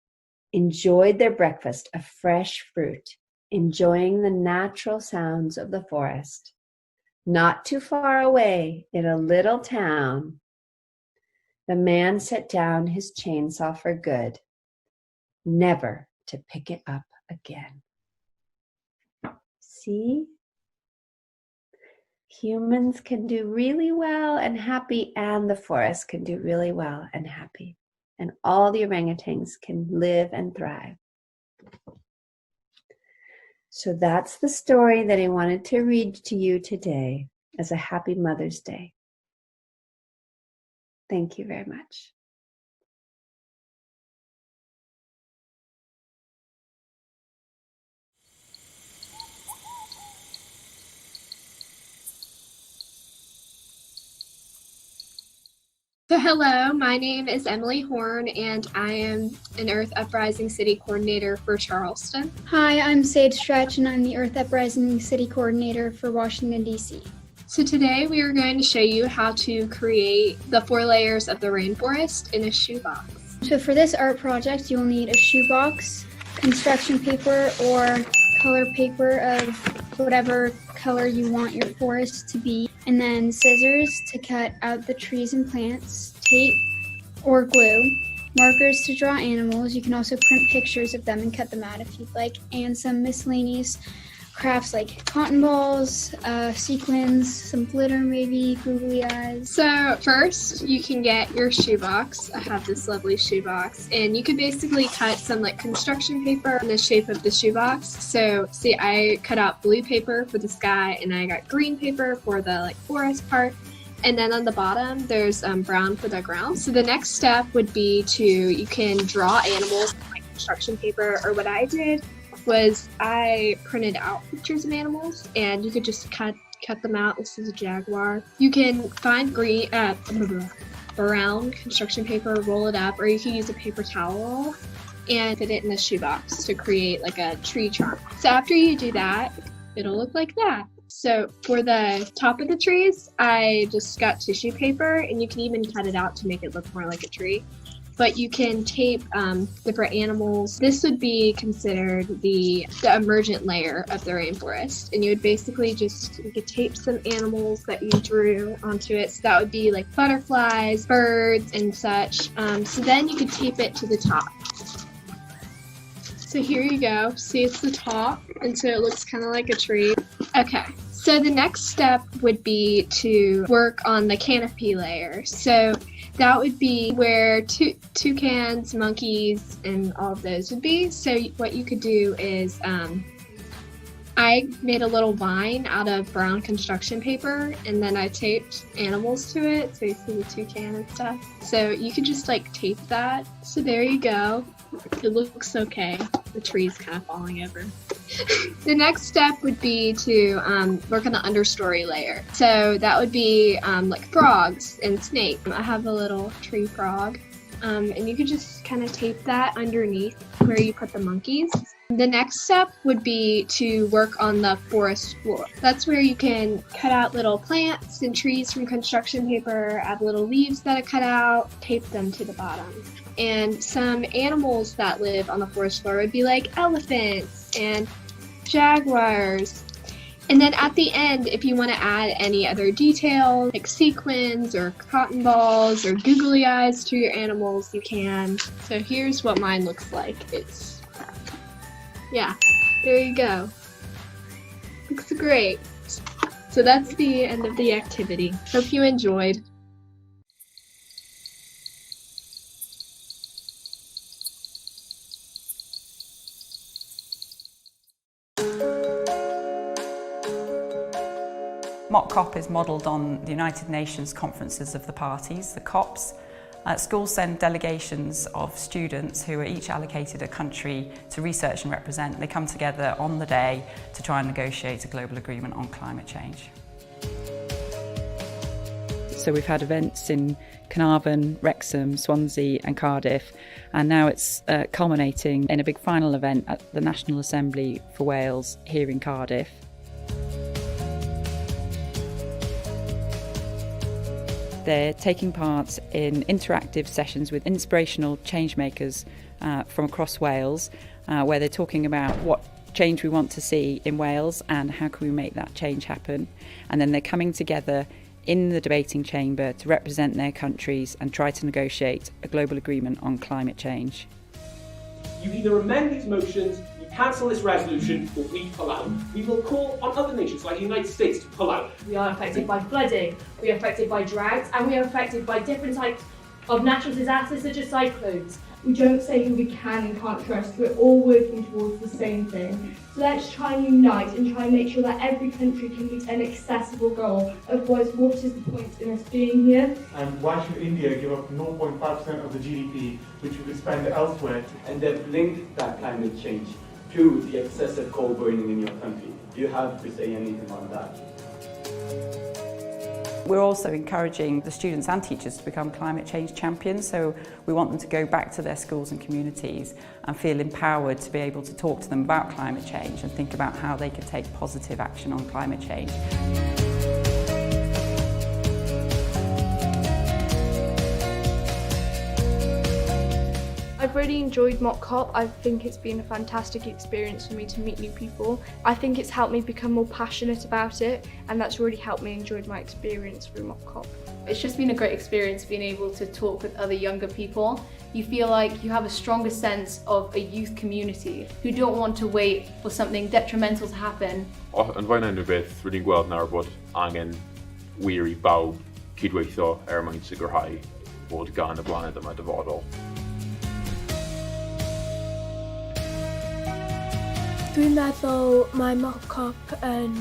Speaker 2: enjoyed their breakfast of fresh fruit, enjoying the natural sounds of the forest. Not too far away, in a little town, the man set down his chainsaw for good, never to pick it up again. See? Humans can do really well and happy, and the forest can do really well and happy. And all the orangutans can live and thrive. So that's the story that I wanted to read to you today as a happy Mother's Day. Thank you very much.
Speaker 3: So hello, my name is Emily Horn and I am an Earth Uprising City Coordinator for Charleston.
Speaker 6: Hi, I'm Sage Stretch and I'm the Earth Uprising City Coordinator for Washington, D.C.
Speaker 3: So today we are going to show you how to create the 4 layers of the rainforest in a shoebox.
Speaker 6: So for this art project, you'll need a shoebox, construction paper, or color paper of whatever color you want your forest to be, and then scissors to cut out the trees and plants, tape or glue, markers to draw animals. You can also print pictures of them and cut them out if you'd like, and some miscellaneous crafts like cotton balls, sequins, some glitter maybe, googly eyes.
Speaker 3: So first you can get your shoebox. I have this lovely shoebox, and you could basically cut some like construction paper in the shape of the shoebox. So see, I cut out blue paper for the sky, and I got green paper for the like forest part. And then on the bottom, there's brown for the ground. So the next step would be you can draw animals on like construction paper, or what I did was I printed out pictures of animals, and you could just cut them out. This is a jaguar. You can find brown construction paper, roll it up, or you can use a paper towel roll and fit it in the shoebox to create like a tree trunk. So after you do that, it'll look like that. So for the top of the trees, I just got tissue paper, and you can even cut it out to make it look more like a tree. But you can tape different animals. This would be considered the emergent layer of the rainforest. And you would basically you could tape some animals that you drew onto it. So that would be like butterflies, birds, and such. So then you could tape it to the top. So here you go. See, it's the top, and so it looks kind of like a tree. Okay, so the next step would be to work on the canopy layer. So that would be where toucans, monkeys, and all of those would be. So what you could do is I made a little vine out of brown construction paper, and then I taped animals to it. So you see the toucan and stuff. So you could just like tape that. So there you go. It looks okay. The tree's kind of falling over. The next step would be to work on the understory layer. So that would be like frogs and snakes. I have a little tree frog, and you could just kind of tape that underneath where you put the monkeys. The next step would be to work on the forest floor. That's where you can cut out little plants and trees from construction paper, add little leaves that I cut out, tape them to the bottom. And some animals that live on the forest floor would be like elephants and jaguars. And then at the end, if you want to add any other details like sequins or cotton balls or googly eyes to your animals, you can. So here's what mine looks like. Yeah, there you go. Looks great. So that's the end of the activity. Hope you enjoyed.
Speaker 7: Mock COP is modelled on the United Nations Conferences of the Parties, the COPs. Schools send delegations of students who are each allocated a country to research and represent. They come together on the day to try and negotiate a global agreement on climate change. So we've had events in Carnarvon, Wrexham, Swansea and Cardiff, and now it's culminating in a big final event at the National Assembly for Wales here in Cardiff. They're taking part in interactive sessions with inspirational change makers from across Wales, where they're talking about what change we want to see in Wales and how can we make that change happen. And then they're coming together in the debating chamber to represent their countries and try to negotiate a global agreement on climate change.
Speaker 8: You either amend these motions, you cancel this resolution, or we pull out. We will call on other nations like the United States to pull out.
Speaker 9: We are affected by flooding, we are affected by droughts, and we are affected by different types of natural disasters such as cyclones.
Speaker 24: We don't say who we can and can't trust, we're all working towards the same thing. So let's try and unite and try and make sure that every country can meet an accessible goal. Otherwise, what is the point in us being here?
Speaker 25: And why should India give up 0.5% of the GDP, which we could spend elsewhere?
Speaker 26: And they've linked that climate change to the excessive coal burning in your country. Do you have to say anything on that?
Speaker 7: We're also encouraging the students and teachers to become climate change champions, so we want them to go back to their schools and communities and feel empowered to be able to talk to them about climate change and think about how they can take positive action on climate change.
Speaker 27: I've
Speaker 24: really enjoyed Mock COP. I think it's been a fantastic experience for me to meet new people. I think it's helped me become more passionate about it, and that's really helped me enjoy my experience through Mock COP.
Speaker 10: It's just been a great experience being able to talk with other younger people. You feel like you have a stronger sense of a youth community who don't want to wait for something detrimental to happen.
Speaker 11: An bhain an beth rudin gweld nar bod angen weary bow cydweithio mwyn sicrhau bod gan y blaned yma dyfodol.
Speaker 24: Dwi'n meddwl mae Mock COP yn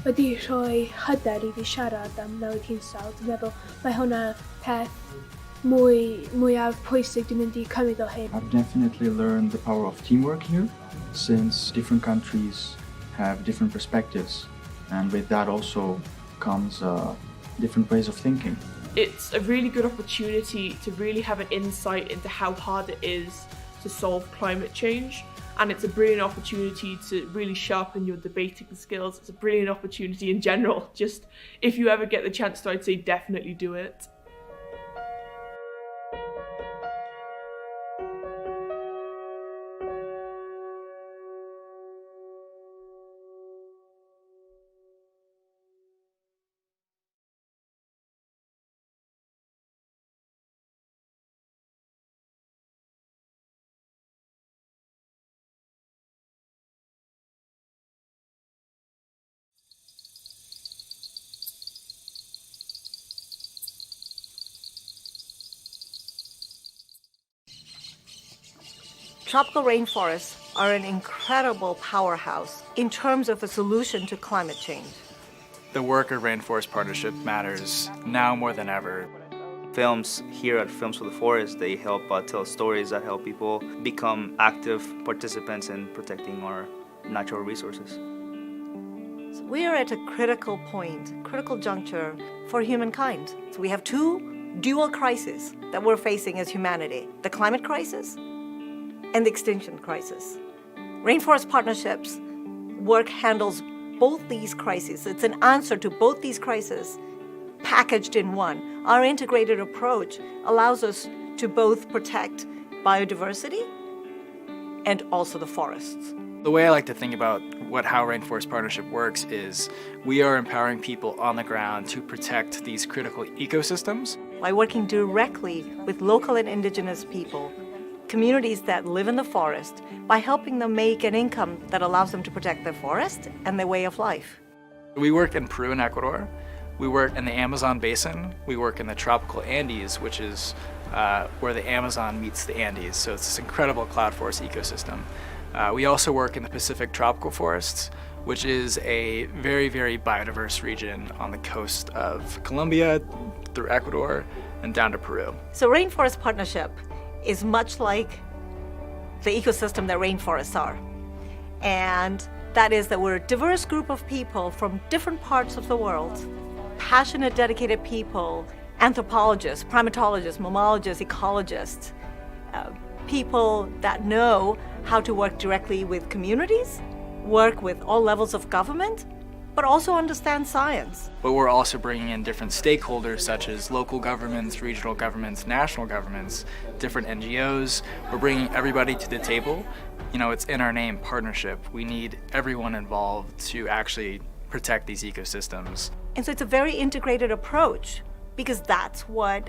Speaker 24: wedi rhoi hyder I fi siarad am newid hinsawdd. Dwi'n meddwl mae hwnna peth mwyaf pwysig dwi'n mynd I cymryd o hyn.
Speaker 12: I've definitely learned the power of teamwork here, since different countries have different perspectives, and with that also comes different ways of thinking.
Speaker 13: It's a really good opportunity to really have an insight into how hard it is to solve climate change, and it's a brilliant opportunity to really sharpen your debating skills. It's a brilliant opportunity in general. Just if you ever get the chance to, I'd say definitely do it.
Speaker 14: Tropical rainforests are an incredible powerhouse in terms of a solution to climate change.
Speaker 16: The work of Rainforest Partnership matters now more than ever.
Speaker 27: Films here at Films for the Forest, they help tell stories that help people become active participants in protecting our natural resources.
Speaker 14: So we are at a critical point, critical juncture for humankind. So we have two dual crises that we're facing as humanity: the climate crisis and the extinction crisis. Rainforest Partnerships work handles both these crises. It's an answer to both these crises packaged in one. Our integrated approach allows us to both protect biodiversity and also the forests.
Speaker 16: The way I like to think about how Rainforest Partnership works is we are empowering people on the ground to protect these critical ecosystems.
Speaker 14: By working directly with local and indigenous people, communities that live in the forest, by helping them make an income that allows them to protect their forest and their way of life.
Speaker 16: We work in Peru and Ecuador. We work in the Amazon basin. We work in the tropical Andes, which is where the Amazon meets the Andes. So it's this incredible cloud forest ecosystem. We also work in the Pacific tropical forests, which is a very, very biodiverse region on the coast of Colombia, through Ecuador, and down to Peru.
Speaker 14: So Rainforest Partnership is much like the ecosystem that rainforests are. And that is that we're a diverse group of people from different parts of the world, passionate, dedicated people, anthropologists, primatologists, mammalogists, ecologists, people that know how to work directly with communities, work with all levels of government, but also understand science.
Speaker 16: But we're also bringing in different stakeholders such as local governments, regional governments, national governments, different NGOs. We're bringing everybody to the table. You know, it's in our name, partnership. We need everyone involved to actually protect these ecosystems.
Speaker 14: And so it's a very integrated approach because that's what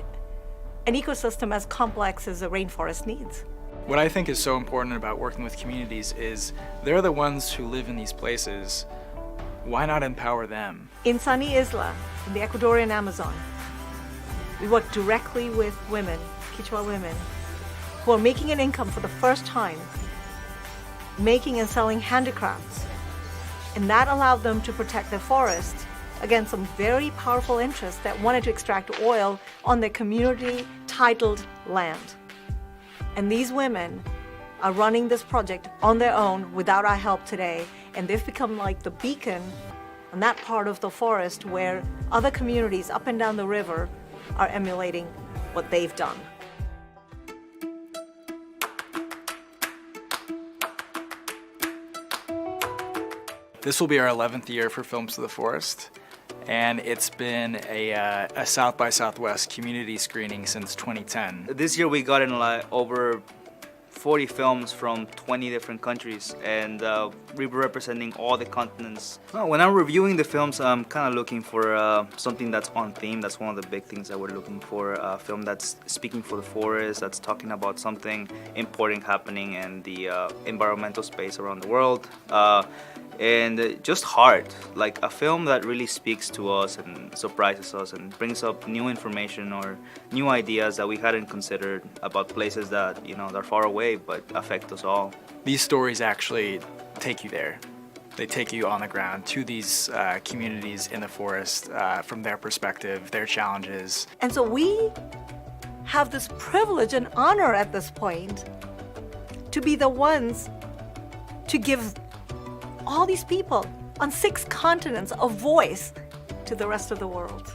Speaker 14: an ecosystem as complex as a rainforest needs.
Speaker 16: What I think is so important about working with communities is they're the ones who live in these places. Why not empower them?
Speaker 14: In Sani Isla, in the Ecuadorian Amazon, we work directly with women, Quechua women, who are making an income for the first time, making and selling handicrafts. And that allowed them to protect their forest against some very powerful interests that wanted to extract oil on their community-titled land. And these women are running this project on their own without our help today, and they've become like the beacon in that part of the forest where other communities up and down the river are emulating what they've done.
Speaker 16: This will be our 11th year for Films to the Forest, and it's been a South by Southwest community screening since 2010.
Speaker 27: This year we got in over 40 films from 20 different countries and representing all the continents. When I'm reviewing the films, I'm kind of looking for something that's on theme. That's one of the big things that we're looking for. A film that's speaking for the forest, that's talking about something important happening in the environmental space around the world. And just heart, like a film that really speaks to us and surprises us and brings up new information or new ideas that we hadn't considered about places that, you know, they're far away but affect us all.
Speaker 16: These stories actually take you there. They take you on the ground to these communities in the forest from their perspective, their challenges.
Speaker 14: And so we have this privilege and honor at this point to be the ones to give all these people on 6 continents a voice to the rest of the world.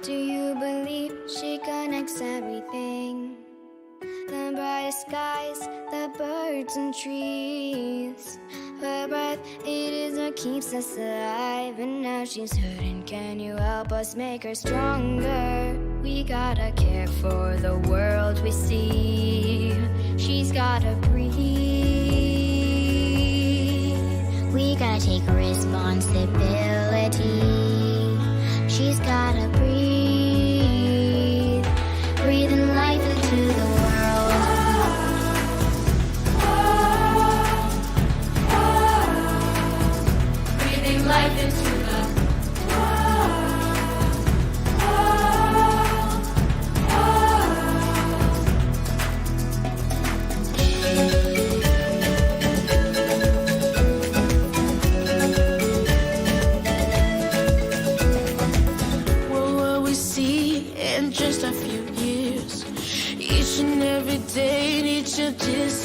Speaker 15: Do you believe she connects everything? The bright skies, the birds and trees. Her breath, it is what keeps us alive. And now she's hurting, can you help us make her stronger? We gotta care for the world we see. She's gotta breathe. We gotta take responsibility. She's gotta breathe, breathing life into the world. Breathing life into the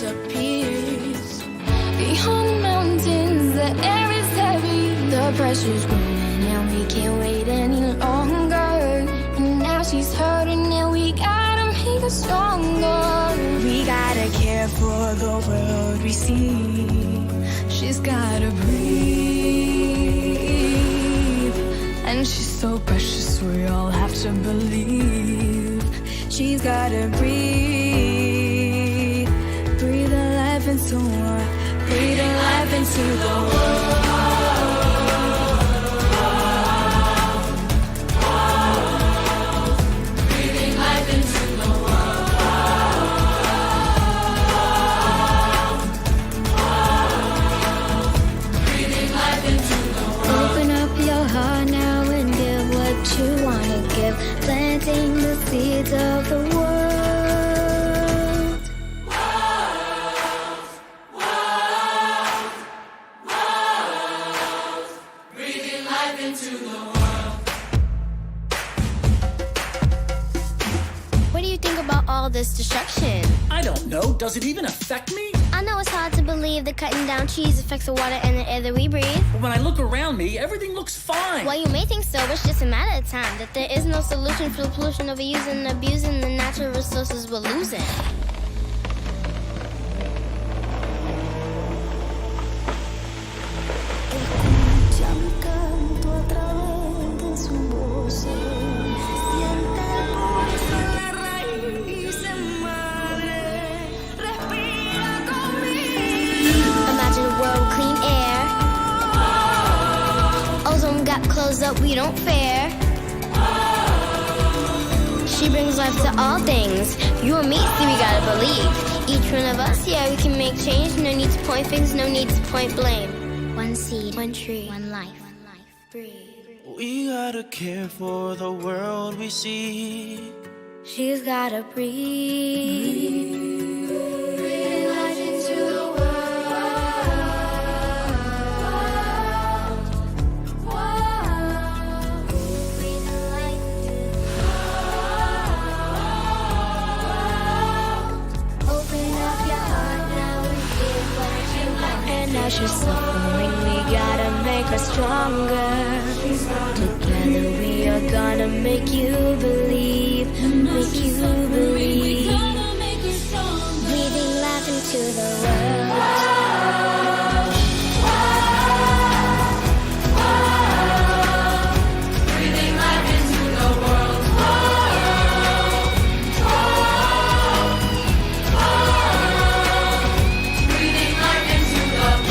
Speaker 15: disappears. Beyond the mountains, the air is heavy, the pressure's growing, and we can't wait any longer. And now she's hurting, and we gotta make her stronger. We gotta care for the world we see. She's gotta breathe, and she's so precious, we all have to believe. She's gotta breathe, breathe a life into her, breathe a life into the world. Breathing life into the world. Breathing life into the world. Open up your heart now and give what you wanna give, planting the seeds of the world. Breathing life into the world. What do you think about all this destruction?
Speaker 1: I don't know. Does it even affect me?
Speaker 15: I know it's hard to believe that cutting down trees affects the water and the air that we breathe.
Speaker 1: But when I look around me, everything looks fine.
Speaker 15: Well, you may think so, but it's just a matter of time. That there is no solution for the pollution, overusing and abusing the natural resources we're losing. Imagine a world with clean air. Ozone gap closed up, we don't fare. She brings life to all things. You and me, see, we gotta believe. Each one of us, yeah, we can make change. No need to point fingers, no need to point blame. One seed, one tree, one life. Breathe.
Speaker 17: We gotta care for the world we see.
Speaker 15: She's gotta breathe. Breathing life into the world. Breathing life into the world. Open up your heart now and give what you want. And now she's suffering, we gotta make her stronger. Together we are gonna make you believe, make you believe. Breathing life into the world. Breathing life into the world. Breathing life into the world.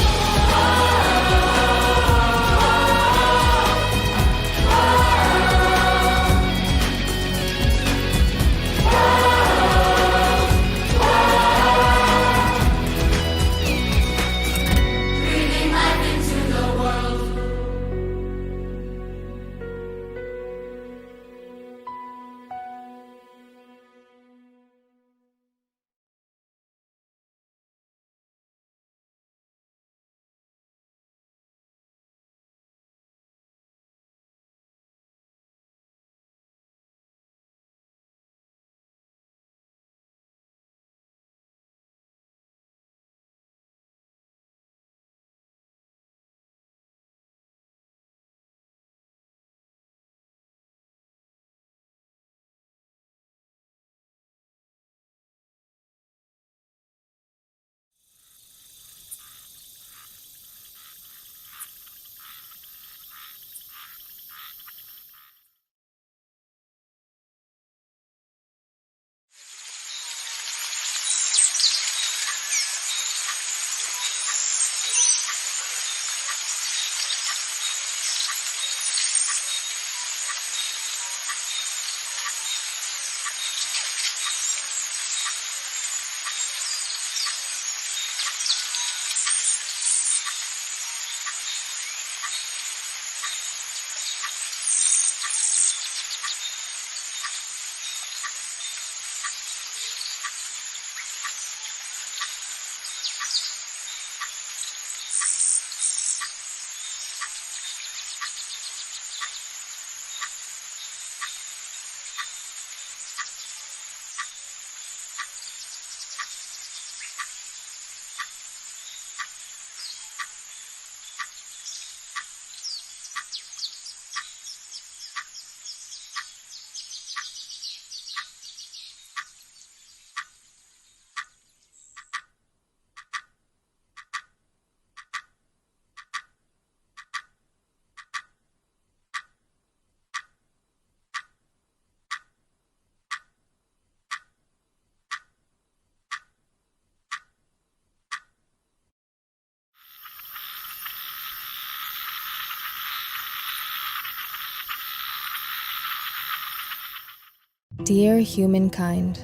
Speaker 4: Dear humankind,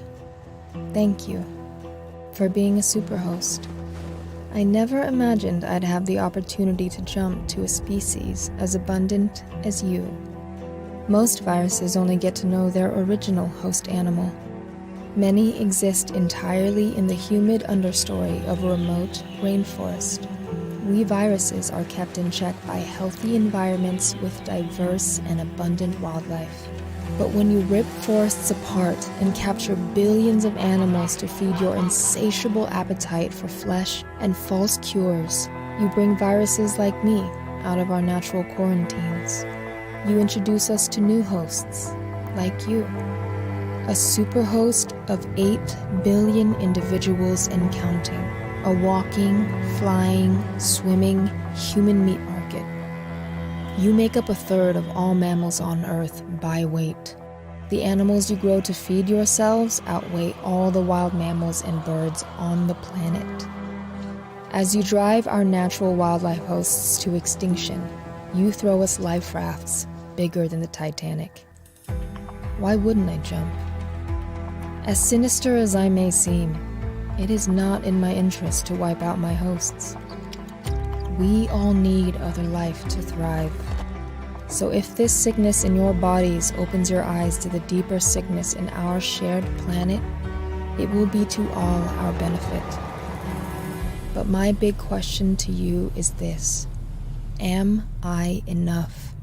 Speaker 4: thank you for being a superhost. I never imagined I'd have the opportunity to jump to a species as abundant as you. Most viruses only get to know their original host animal. Many exist entirely in the humid understory of a remote rainforest. We viruses are kept in check by healthy environments with diverse and abundant wildlife. But when you rip forests apart and capture billions of animals to feed your insatiable appetite for flesh and false cures, you bring viruses like me out of our natural quarantines. You introduce us to new hosts, like you. A superhost of 8 billion individuals and counting. A walking, flying, swimming human meat market. You make up 1/3 of all mammals on Earth by weight. The animals you grow to feed yourselves outweigh all the wild mammals and birds on the planet. As you drive our natural wildlife hosts to extinction, you throw us life rafts bigger than the Titanic. Why wouldn't I jump? As sinister as I may seem, it is not in my interest to wipe out my hosts. We all need other life to thrive. So if this sickness in your bodies opens your eyes to the deeper sickness in our shared planet, it will be to all our benefit. But my big question to you is this: am I enough?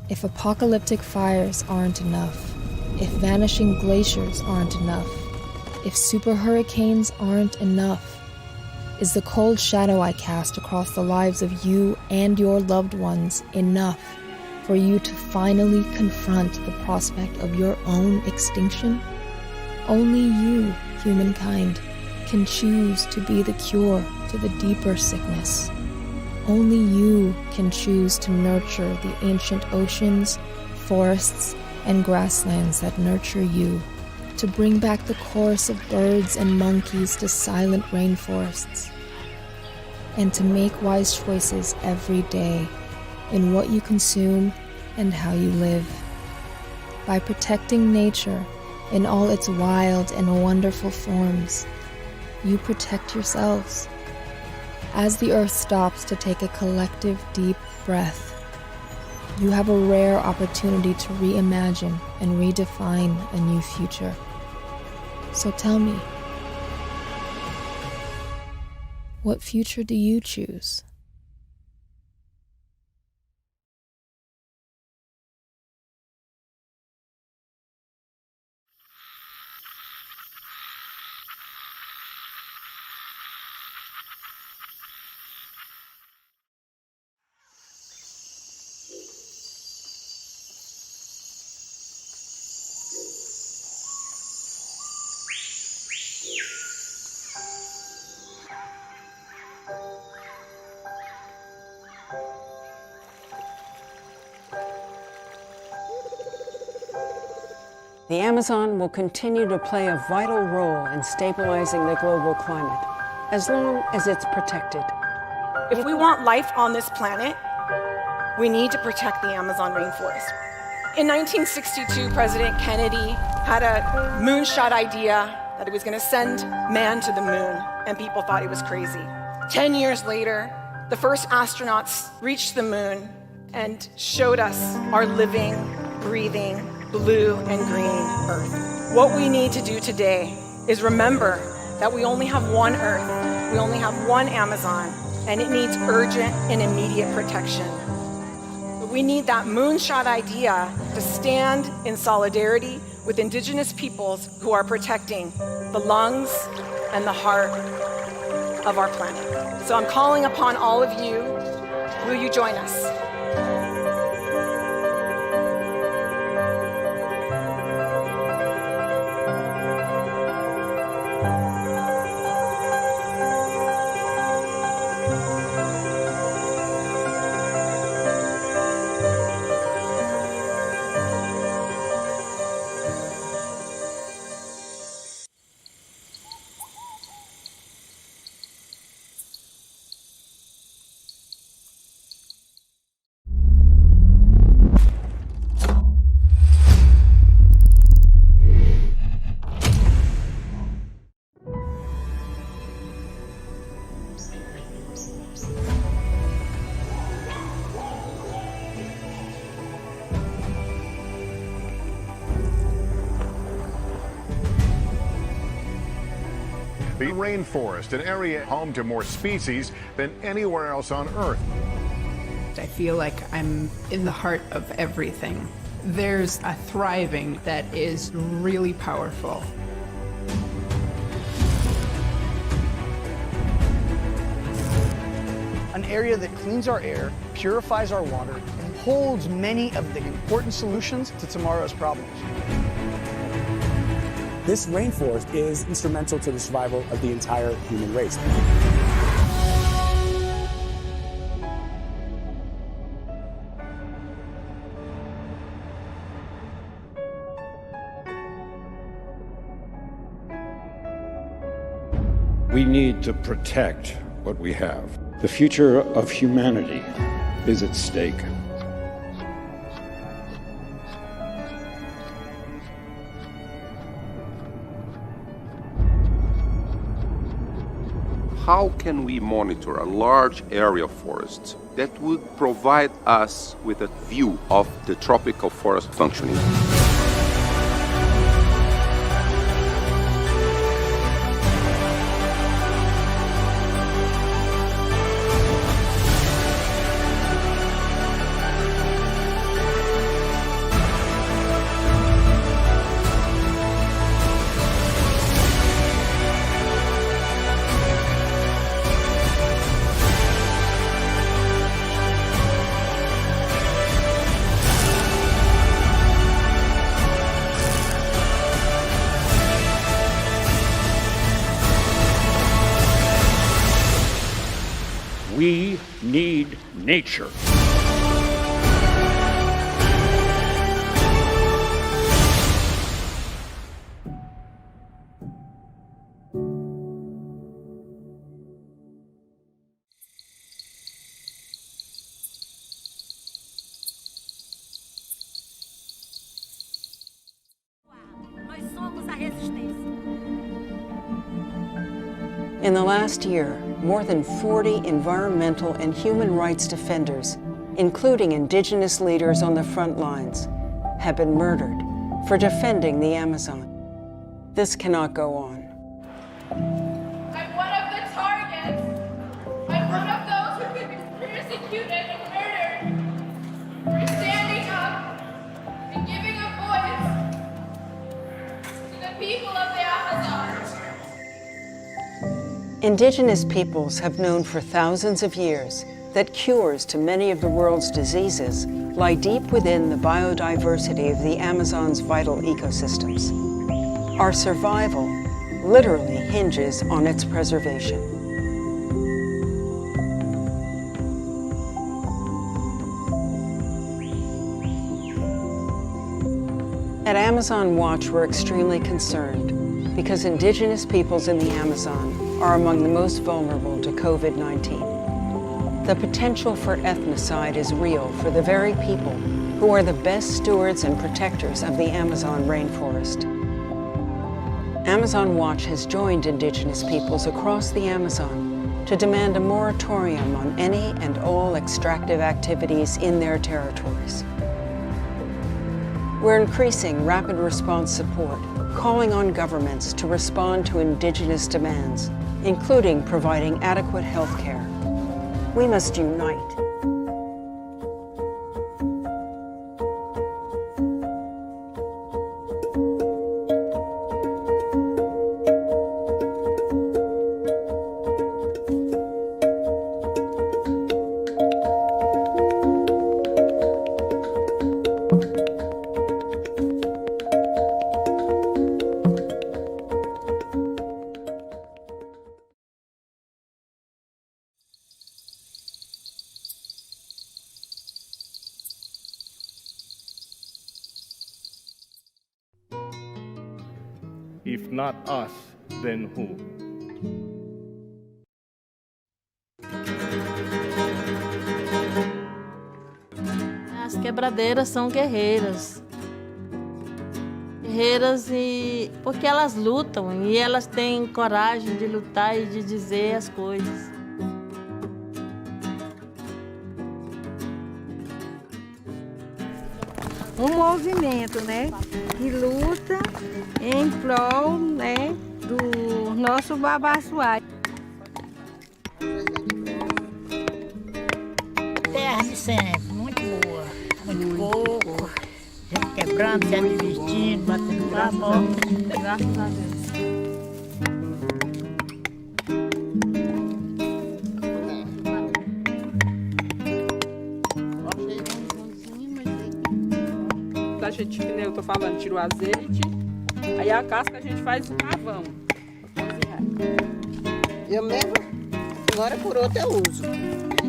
Speaker 4: If apocalyptic fires aren't enough, if vanishing glaciers aren't enough, if super hurricanes aren't enough, is the cold shadow I cast across the lives of you and your loved ones enough for you to finally confront the prospect of your own extinction? Only you, humankind, can choose to be the cure to the deeper sickness. Only you can choose to nurture the ancient oceans, forests, and grasslands that nurture you, to bring back the chorus of birds and monkeys to silent rainforests, and to make wise choices every day in what you consume and how you live. By protecting nature in all its wild and wonderful forms, you protect yourselves. As the earth stops to take a collective deep breath, you have a rare opportunity to reimagine and redefine a new future. So tell me, what future do you choose?
Speaker 18: The Amazon will continue to play a vital role in stabilizing the global climate, as long as it's protected.
Speaker 19: If we want life on this planet, we need to protect the Amazon rainforest. In 1962, President Kennedy had a moonshot idea that he was going to send man to the moon, and people thought he was crazy. 10 years later, the first astronauts reached the moon and showed us our living, breathing, blue and green Earth. What we need to do today is remember that we only have one Earth, we only have one Amazon, and it needs urgent and immediate protection. But we need that moonshot idea to stand in solidarity with Indigenous peoples who are protecting the lungs and the heart of our planet. So I'm calling upon all of you. Will you join us?
Speaker 2: the rainforest, an area home to more species than anywhere else on Earth.
Speaker 5: I feel like I'm in the heart of everything. There's a thriving that is really powerful.
Speaker 6: An area that cleans our air, purifies our water, and holds many of the important solutions to tomorrow's problems.
Speaker 20: This rainforest is instrumental to the survival of the entire human race.
Speaker 21: We need to protect what we have. The future of humanity is at stake.
Speaker 22: How can we monitor a large area of forests that would provide us with a view of the tropical forest functioning?
Speaker 21: We need nature.
Speaker 15: Nós somos a resistência.
Speaker 18: In the last year, more than 40 environmental and human rights defenders, including indigenous leaders on the front lines, have been murdered for defending the Amazon. This cannot go on.
Speaker 24: I'm one of the targets. I'm one of those who could be persecuted and murdered for standing up and giving a voice to the people of the Amazon.
Speaker 18: Indigenous peoples have known for thousands of years that cures to many of the world's diseases lie deep within the biodiversity of the Amazon's vital ecosystems. Our survival literally hinges on its preservation. At Amazon Watch, we're extremely concerned because indigenous peoples in the Amazon are among the most vulnerable to COVID-19. The potential for ethnocide is real for the very people who are the best stewards and protectors of the Amazon rainforest. Amazon Watch has joined indigenous peoples across the Amazon to demand a moratorium on any and all extractive activities in their territories. We're increasing rapid response support, calling on governments to respond to indigenous demands, including providing adequate health care. We must unite.
Speaker 25: If not us, then who?
Speaker 23: As quebradeiras são guerreiras. Guerreiras porque elas lutam e elas têm coragem de lutar e de dizer as coisas.
Speaker 28: Um movimento, né, que luta em prol, né,
Speaker 3: do nosso babaçuá.
Speaker 7: Terra de sempre, muito boa. Muito coco, gente quebrando, se divertindo, batendo papo.
Speaker 23: Graças a Deus.
Speaker 8: A gente, que nem eu tô falando, tira o azeite, aí a casca a gente faz o carvão.
Speaker 9: Eu mesmo, agora por outra eu uso.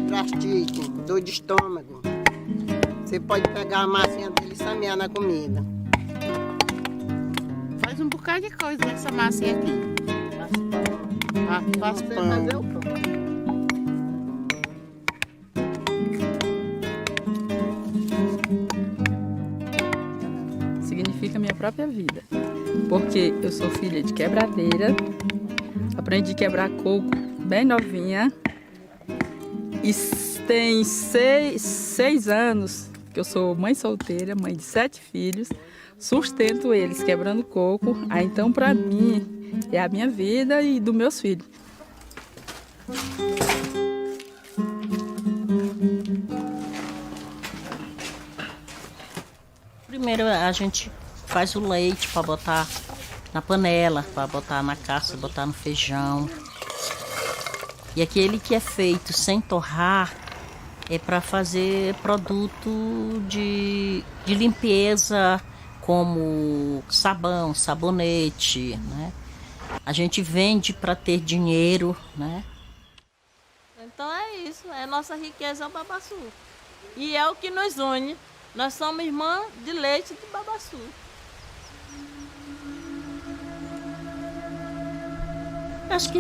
Speaker 9: Gastrite, dor de estômago. Você pode pegar a massinha dele e samear na comida.
Speaker 10: Faz um bocado de coisa nessa massinha aqui. Faz pão.
Speaker 9: Fazer o pão.
Speaker 8: Significa a minha própria vida. Porque eu sou filha de quebradeira, aprendi a quebrar coco bem novinha e tem seis anos que eu sou mãe solteira, mãe de 7 filhos, sustento eles quebrando coco. Aí então para mim é a minha vida e dos meus filhos.
Speaker 23: Primeiro a gente faz o leite para botar na panela, para botar na casca, botar no feijão. E aquele que é feito sem torrar é para fazer produto de limpeza, como sabão, sabonete, né? A gente vende para ter dinheiro, né? Então é isso, é nossa riqueza é o babaçu. E é o que nos une. Nós somos irmãs de leite de babaçu. Acho que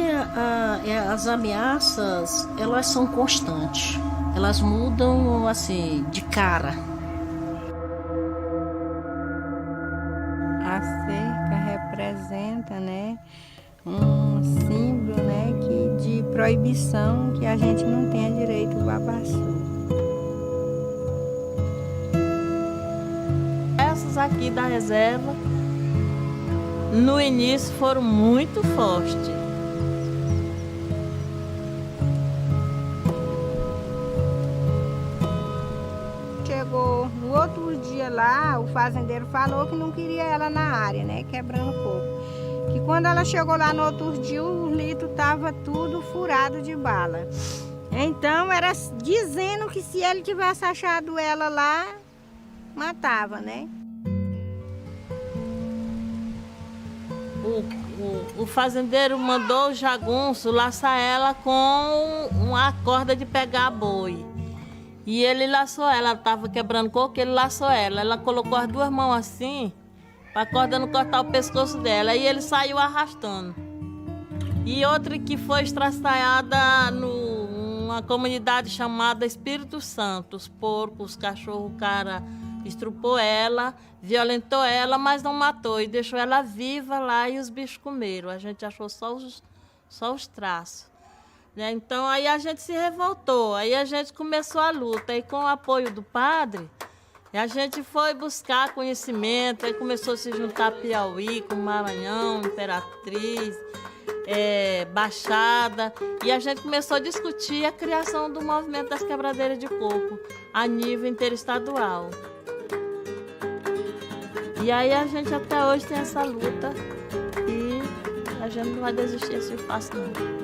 Speaker 23: as ameaças, elas são constantes. Elas mudam, assim, de cara.
Speaker 3: A cerca representa, né, um símbolo, né, de proibição, que a gente não tenha direito ao babaçu.
Speaker 23: Essas aqui da reserva, no início foram muito fortes.
Speaker 3: Chegou no outro dia lá, o fazendeiro falou que não queria ela na área, né, quebrando coco. Que quando ela chegou lá no outro dia, o litro estava tudo furado de bala. Então era dizendo que se ele tivesse achado ela lá, matava, né?
Speaker 23: O fazendeiro mandou o jagunço laçar ela com uma corda de pegar boi. E ele laçou ela estava quebrando coco, ele laçou ela. Ela colocou as 2 mãos assim, para a corda não cortar o pescoço dela. E ele saiu arrastando. E outra que foi estraçaiada numa comunidade chamada Espírito Santo. Os porcos, os cachorros, o cara estrupou ela, violentou ela, mas não matou. E deixou ela viva lá e os bichos comeram. A gente achou só os traços. Então aí a gente se revoltou, aí a gente começou a luta. E com o apoio do padre, a gente foi buscar conhecimento, aí começou a se juntar Piauí com Maranhão, Imperatriz, Baixada, e a gente começou a discutir a criação do movimento das quebradeiras de coco a nível interestadual. E aí a gente até hoje tem essa luta e a gente não vai desistir assim fácil não.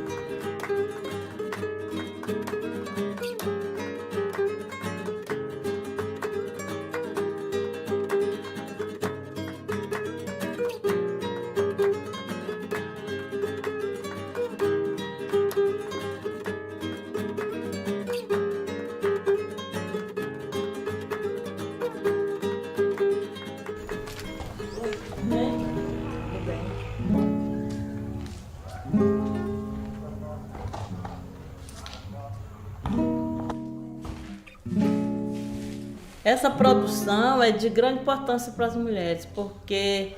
Speaker 23: Essa produção é de grande importância para as mulheres, porque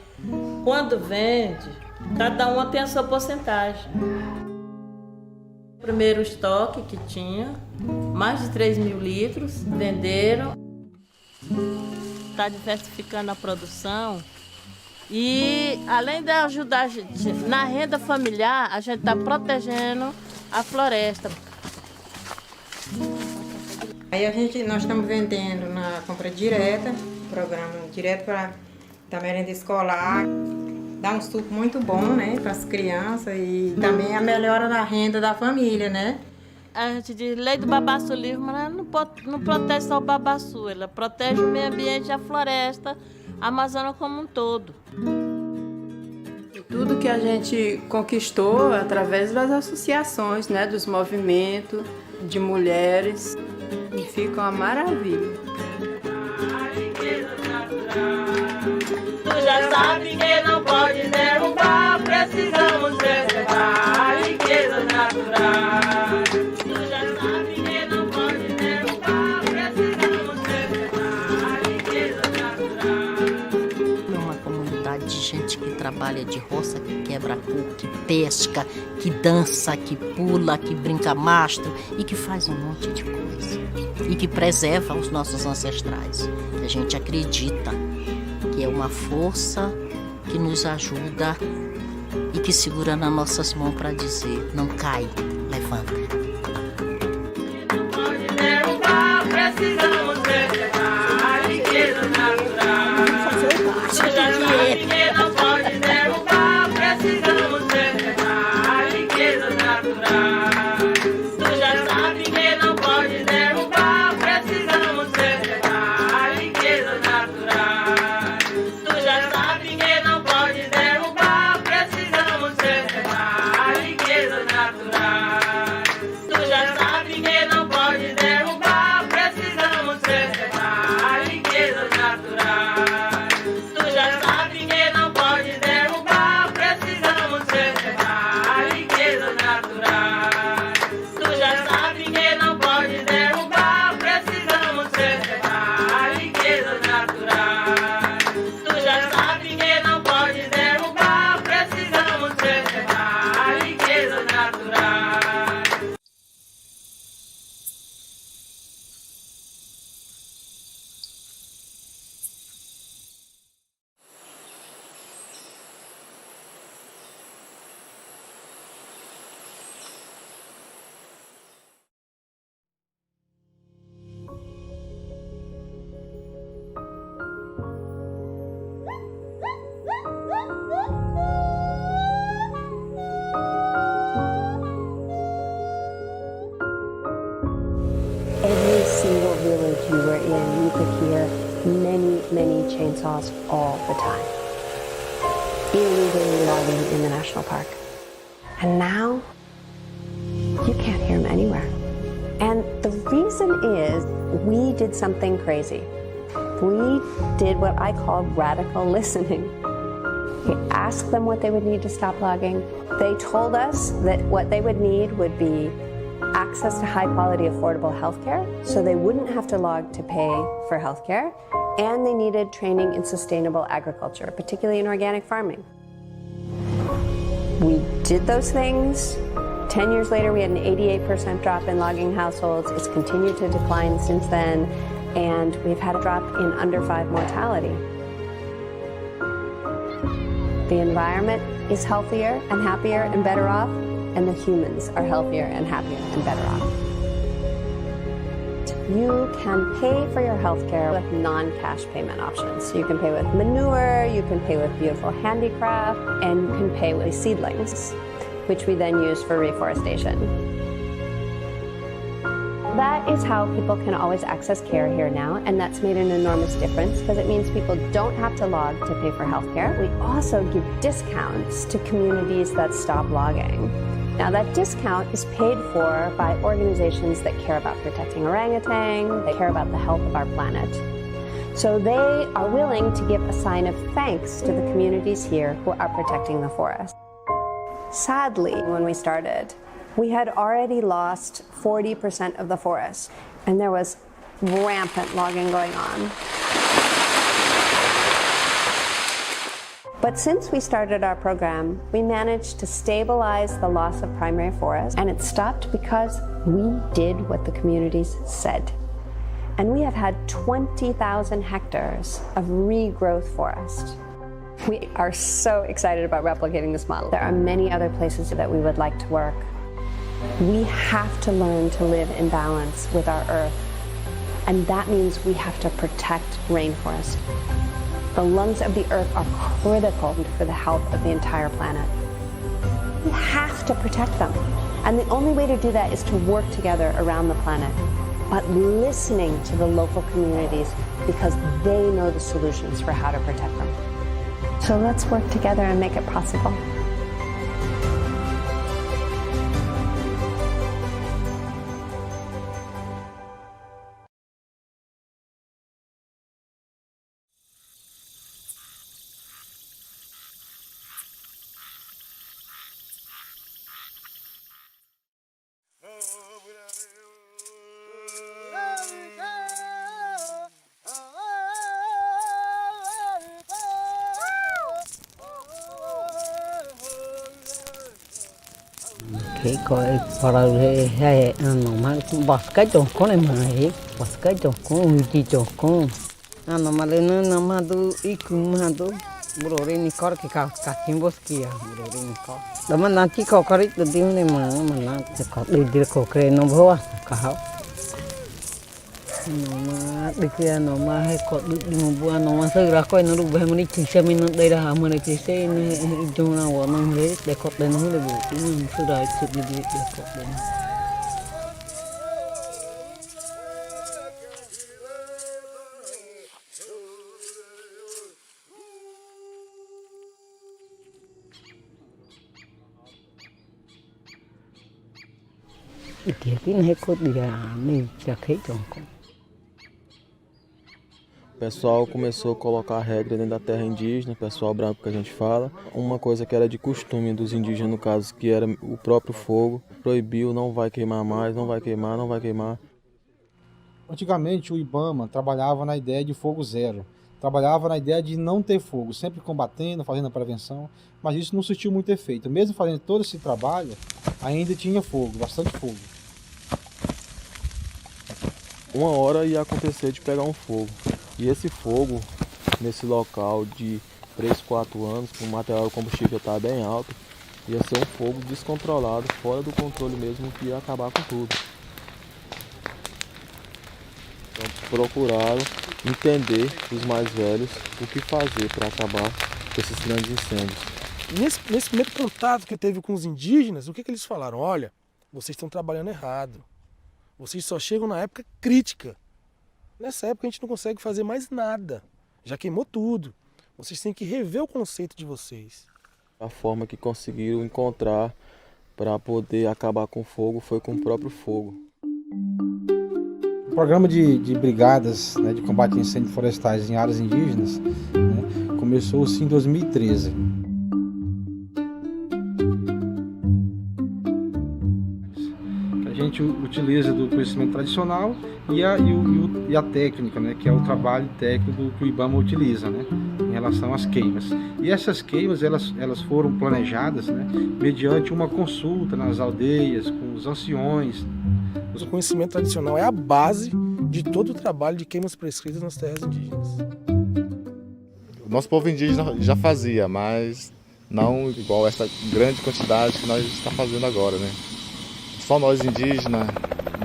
Speaker 23: quando vende, cada uma tem a sua porcentagem. O primeiro estoque que tinha, mais de 3.000 litros, venderam. Está diversificando a produção E além de ajudar a gente na renda familiar, a gente está protegendo a floresta.
Speaker 11: Aí nós estamos vendendo na compra direta, programa direto para a merenda escolar. Dá um suco muito bom, né, para as crianças e também a melhora da renda da família, né?
Speaker 23: A gente diz lei do babaçu livre, mas ela não protege só o babaçu, ela protege o meio ambiente, a floresta, a Amazônia como um todo.
Speaker 5: Tudo que a gente conquistou através das associações, né, dos movimentos de mulheres, e fica uma maravilha.
Speaker 23: Tu já sabe que não pode derrubar, precisamos preservar a riqueza natural. Tu já sabe que não pode derrubar, precisamos preservar a riqueza natural.
Speaker 12: É uma comunidade de gente que trabalha de roça, que quebra coco, que pesca, que dança, que pula, que brinca mastro e que faz um monte de coisa. E que preserva os nossos ancestrais. A gente acredita que é uma força que nos ajuda e que segura nas nossas mãos para dizer, não cai, levanta.
Speaker 23: Não pode derrubar, precisamos preservar a riqueza natural. Tu já sabe que não pode derrubar, precisamos preservar a riqueza natural. Tu já sabe que não pode derrubar, precisamos preservar a riqueza natural. Tu já sabe que não pode derrubar, precisamos preservar a riqueza natural. Tu já sabe que não pode derrubar, precisamos preservar a riqueza natural. Tu já sabe que não pode derrubar, precisamos preservar a riqueza natural. Tu já sabe que não pode derrubar, precisamos preservar a riqueza natural. Tu já sabe que não pode derrubar, precisamos preservar a riqueza natural.
Speaker 13: Every single village you were in, you could hear many, many chainsaws all the time. Illegally logging in the national park. And now, you can't hear them anywhere. And the reason is we did something crazy. We did what I call radical listening. We asked them what they would need to stop logging. They told us that what they would need would be access to high-quality, affordable healthcare, so they wouldn't have to log to pay for healthcare, and they needed training in sustainable agriculture, particularly in organic farming. We did those things. 10 years later, we had an 88% drop in logging households. It's continued to decline since then, and we've had a drop in under 5 mortality. The environment is healthier and happier and better off, and the humans are healthier and happier and better off. You can pay for your healthcare with non-cash payment options. You can pay with manure, you can pay with beautiful handicraft, and you can pay with seedlings, which we then use for reforestation. That is how people can always access care here now, and that's made an enormous difference because it means people don't have to log to pay for healthcare. We also give discounts to communities that stop logging. Now that discount is paid for by organizations that care about protecting orangutan, they care about the health of our planet. So they are willing to give a sign of thanks to the communities here who are protecting the forest. Sadly, when we started, we had already lost 40% of the forest, and there was rampant logging going on. But since we started our program, we managed to stabilize the loss of primary forest, and it stopped because we did what the communities said. And we have had 20,000 hectares of regrowth forest. We are so excited about replicating this model. There are many other places that we would like to work. We have to learn to live in balance with our Earth, and that means we have to protect rainforest. The lungs of the Earth are critical for the health of the entire planet. We have to protect them, and the only way to do that is to work together around the planet, but listening to the local communities because they know the solutions for how to protect them. So let's work together and make it possible.
Speaker 1: Khi coi para he no man baskai to kone mai baskai to ko uti to ko no male no madu ikumadu burore ni kor ke ka kimbos kia burore ni ko dama nanti ko kari to diune mana ko dir ko kre no bhawa ka ha no ma dikya no ma he ko di mo bua no ma sera ko no ru be mani chise min dai ra ha mani chise ni jona wa no le de ko de no le bu ni sera chit ni de ko de Dia que não recolhia nem já que
Speaker 4: O pessoal começou a colocar regra dentro da terra indígena, o pessoal branco que a gente fala. Uma coisa que era de costume dos indígenas, no caso, que era o próprio fogo, proibiu, não vai queimar mais, não vai queimar, não vai queimar.
Speaker 14: Antigamente o IBAMA trabalhava na ideia de fogo zero, trabalhava na ideia de não ter fogo, sempre combatendo, fazendo a prevenção, mas isso não surtiu muito efeito. Mesmo fazendo todo esse trabalho, ainda tinha fogo, bastante fogo.
Speaker 4: Uma hora ia acontecer de pegar um fogo. E esse fogo, nesse local de 3, 4 anos, com o material do combustível estar bem alto, ia ser um fogo descontrolado, fora do controle mesmo, que ia acabar com tudo. Então procuraram entender, os mais velhos, o que fazer para acabar com esses grandes incêndios.
Speaker 16: Nesse primeiro contato que teve com os indígenas, o que eles falaram? Olha, vocês estão trabalhando errado. Vocês só chegam na época crítica. Nessa época a gente não consegue fazer mais nada. Já queimou tudo. Vocês têm que rever o conceito de vocês.
Speaker 4: A forma que conseguiram encontrar para poder acabar com o fogo foi com o próprio fogo.
Speaker 14: O programa de brigadas, né, de combate a incêndios florestais em áreas indígenas, né, começou-se em 2013. A gente utiliza do conhecimento tradicional e a técnica, né, que é o trabalho técnico que o IBAMA utiliza, né, em relação às queimas. E essas queimas elas foram planejadas, né, mediante uma consulta nas aldeias, com os anciões.
Speaker 16: O conhecimento tradicional é a base de todo o trabalho de queimas prescritas nas terras indígenas.
Speaker 17: O nosso povo indígena já fazia, mas não igual essa grande quantidade que nós estamos fazendo agora, né? Só nós indígenas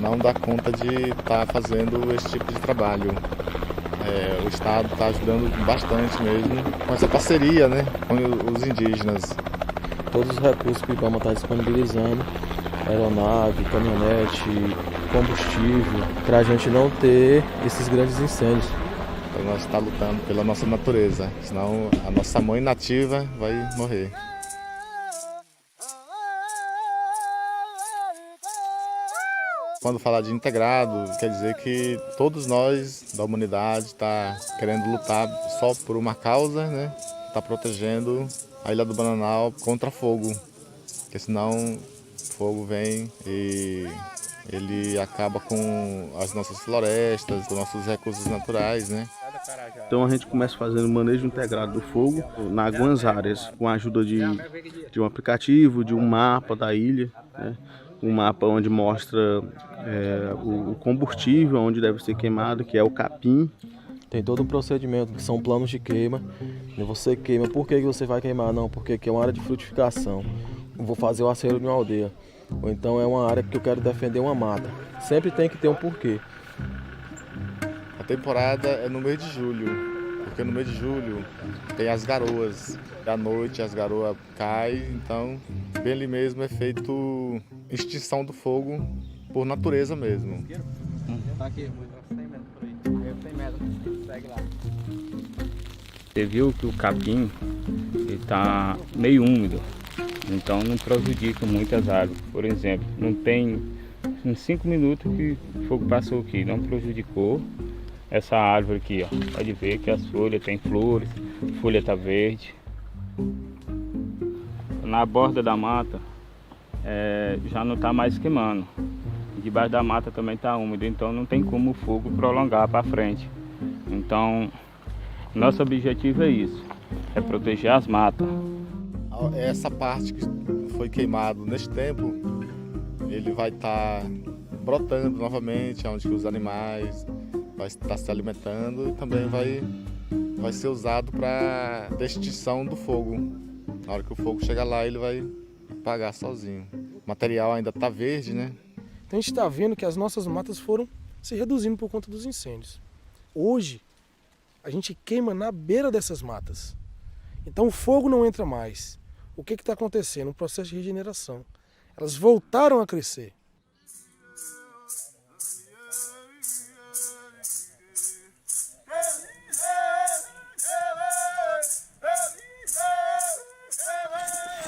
Speaker 17: não dá conta de estar fazendo esse tipo de trabalho. O Estado está ajudando bastante mesmo com essa parceria, né, com os indígenas.
Speaker 4: Todos os recursos que o IBAMA está disponibilizando, aeronave, caminhonete, combustível, para a gente não ter esses grandes incêndios.
Speaker 17: Então nós estamos lutando pela nossa natureza, senão a nossa mãe nativa vai morrer. Quando falar de integrado, quer dizer que todos nós da humanidade está querendo lutar só por uma causa, né? Está protegendo a Ilha do Bananal contra fogo, porque senão fogo vem e ele acaba com as nossas florestas, com nossos recursos naturais, né?
Speaker 26: Então a gente começa fazendo o manejo integrado do fogo em algumas áreas, com a ajuda de um aplicativo, de um mapa da ilha, né? Um mapa onde mostra o combustível, onde deve ser queimado, que é o capim,
Speaker 4: Tem todo um procedimento, que são planos de queima. E você queima, por que você vai queimar? Não, porque aqui é uma área de frutificação. Eu vou fazer o acero de uma aldeia. Ou então é uma área que eu quero defender uma mata. Sempre tem que ter um porquê.
Speaker 17: A temporada é no mês de julho, porque no mês de julho tem as garoas. À noite as garoas caem, então bem ali mesmo é feito extinção do fogo por natureza mesmo.
Speaker 2: Tá aqui, 100 metros, segue lá. Você viu que o capim está meio úmido, então não prejudica muitas árvores. Por exemplo, não tem uns 5 minutos que o fogo passou aqui, não prejudicou essa árvore aqui, ó. Pode ver que as folhas têm flores, a folha está verde. Na borda da mata já não está mais queimando. Debaixo da mata também está úmido, então não tem como o fogo prolongar para frente. Então, nosso objetivo é isso, é proteger as matas.
Speaker 17: Essa parte que foi queimado neste tempo, ele vai estar brotando novamente, onde os animais vai estar se alimentando e também vai ser usado para extinção do fogo. Na hora que o fogo chegar lá, ele vai apagar sozinho. O material ainda está verde, né?
Speaker 16: Então a gente está vendo que as nossas matas foram se reduzindo por conta dos incêndios. Hoje, a gente queima na beira dessas matas. Então o fogo não entra mais. O que está acontecendo? Um processo de regeneração. Elas voltaram a crescer.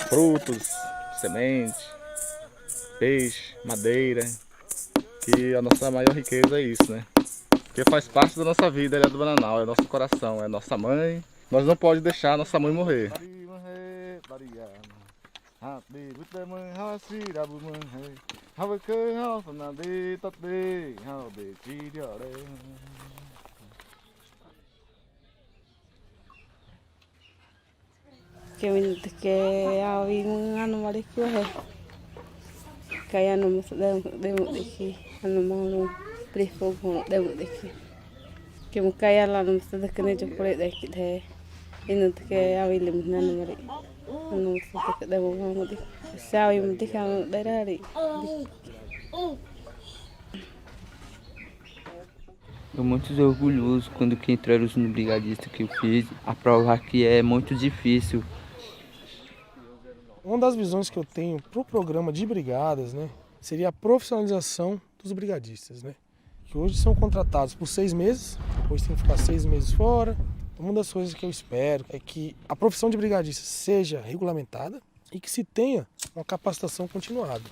Speaker 17: Frutos, sementes, peixe, madeira, que a nossa maior riqueza é isso, né? Porque faz parte da nossa vida, Ilha do Bananal, é nosso coração, é nossa mãe. Nós não podemos deixar a nossa mãe morrer.
Speaker 6: Kami ke awi anu mari ko he kaya no demo deki anu mau prefer ko demo deki ke mo kaya la no se dekne jo pore deki the inu ke awi lim nanu mari anu se ke demo mau deki sawi mo deki anu darari.
Speaker 2: Eu muito orgulhoso quando que entraram no brigadista que eu fiz, a prova que é muito difícil.
Speaker 16: Uma das visões que eu tenho para o programa de brigadas, né, seria a profissionalização dos brigadistas, né, que hoje são contratados por 6 meses, depois tem que ficar 6 meses fora. Uma das coisas que eu espero é que a profissão de brigadista seja regulamentada e que se tenha uma capacitação continuada.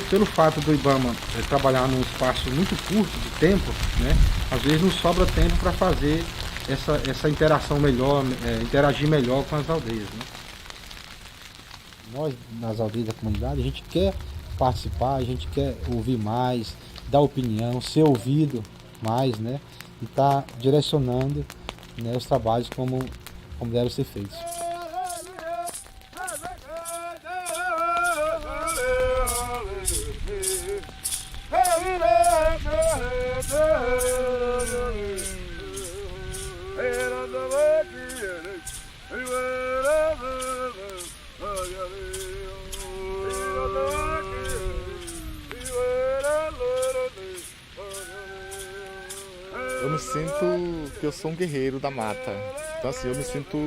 Speaker 14: Pelo fato do IBAMA trabalhar num espaço muito curto de tempo, né, às vezes não sobra tempo para fazer essa interação melhor, interagir melhor com as aldeias. Né?
Speaker 19: Nós, nas aldeias da comunidade, a gente quer participar, a gente quer ouvir mais, dar opinião, ser ouvido mais, né, e estar direcionando, né, os trabalhos como devem ser feitos.
Speaker 17: Eu me sinto que eu sou um guerreiro da mata. Então assim, eu me sinto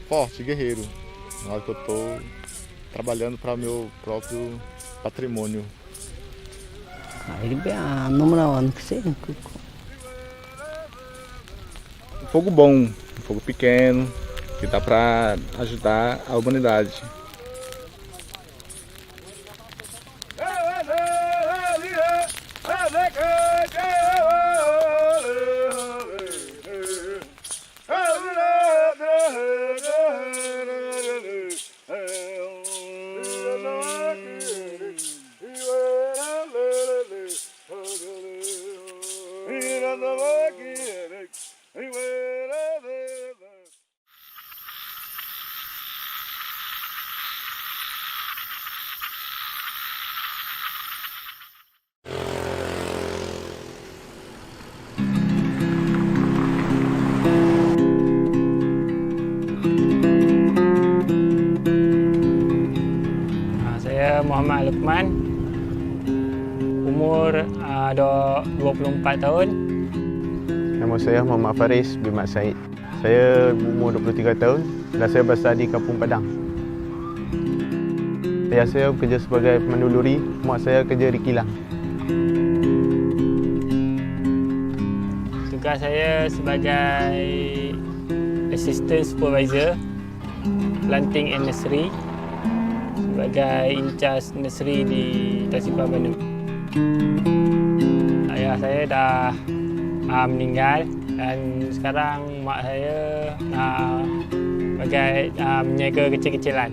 Speaker 17: forte, guerreiro, na hora que eu estou trabalhando para o meu próprio patrimônio. Um fogo bom, um fogo pequeno, que dá para ajudar a humanidade.
Speaker 15: Muhammad Lukman. Umur 24 tahun.
Speaker 18: Nama saya Muhammad Faris bin Mat Said. Saya umur 23 tahun dan saya besar di Kampung Padang. Ayah saya bekerja sebagai pemandu lori, mak saya kerja di kilang.
Speaker 15: Tugas saya sebagai Assistant Supervisor Planting and Nursery, sebagai in-charge nursery di Tasipah Bandung. Ayah saya dah meninggal dan sekarang mak saya sebagai menjaga kecil-kecilan.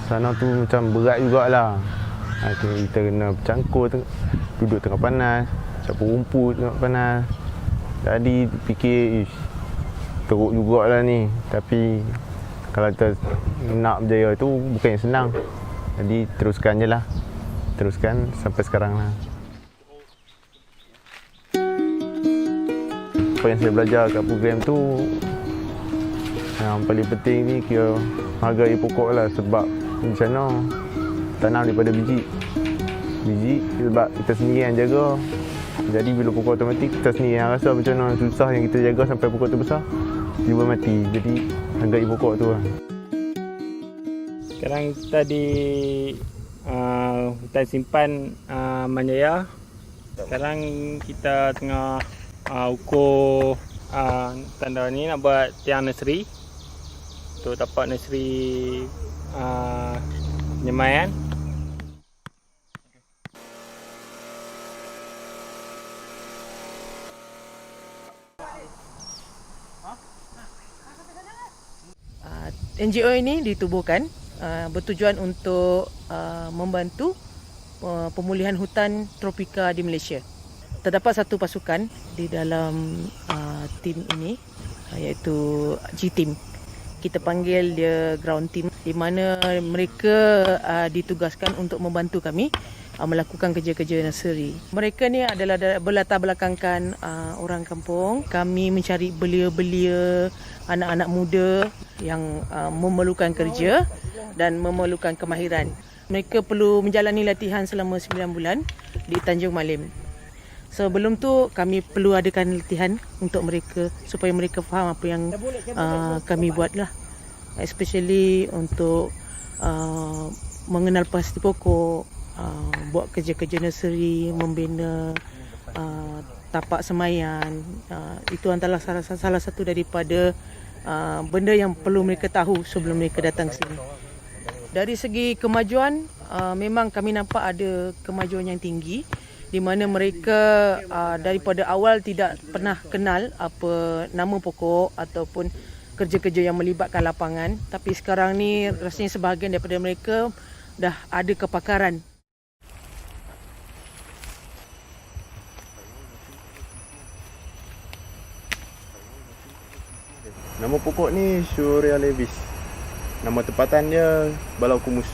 Speaker 18: Sana tu macam berat jugalah. Kita kena bercangkur, duduk tengah panas, campur rumput tengah panas. Jadi fikir, teruk jugalah ni. Tapi kalau kita nak berjaya tu bukan yang senang. Jadi teruskan je lah. Teruskan sampai sekarang lah. Apa yang saya belajar kat program tu, yang paling penting ni kira hargai pokok lah. Sebab di sana tanam daripada biji. Biji sebab kita sendiri yang jaga. Jadi bila pokok tu mati, kita sendiri yang rasa macam mana susah yang kita jaga sampai pokok tu besar, tiba mati. Jadi hargai pokok tu lah.
Speaker 15: Sekarang kita di hutan simpan Manjaya. Sekarang kita tengah ukur tanda ni nak buat tiang nursery. Untuk tapak nursery penyemaian.
Speaker 20: NGO ini ditubuhkan bertujuan untuk membantu pemulihan hutan tropika di Malaysia. Terdapat satu pasukan di dalam tim ini, iaitu G-Team. Kita panggil dia ground team, di mana mereka ditugaskan untuk membantu kami melakukan kerja-kerja nursery. Mereka ni adalah berlatar belakangkan orang kampung. Kami mencari belia-belia, anak-anak muda yang memerlukan kerja dan memerlukan kemahiran. Mereka perlu menjalani latihan selama 9 bulan di Tanjung Malim. Sebelum tu kami perlu adakan latihan untuk mereka supaya mereka faham apa yang kami buat lah. Especially untuk mengenal pasti pokok, buat kerja-kerja nursery, membina tapak semaian. Itu antara salah satu daripada benda yang perlu mereka tahu sebelum mereka datang ke sini. Dari segi kemajuan, memang kami nampak ada kemajuan yang tinggi, di mana mereka daripada awal tidak pernah kenal apa nama pokok ataupun kerja-kerja yang melibatkan lapangan. Tapi sekarang ni rasanya sebahagian daripada mereka dah ada kepakaran.
Speaker 18: Nama pokok ni Syuria levis. Nama tempatan dia Balau Kumus.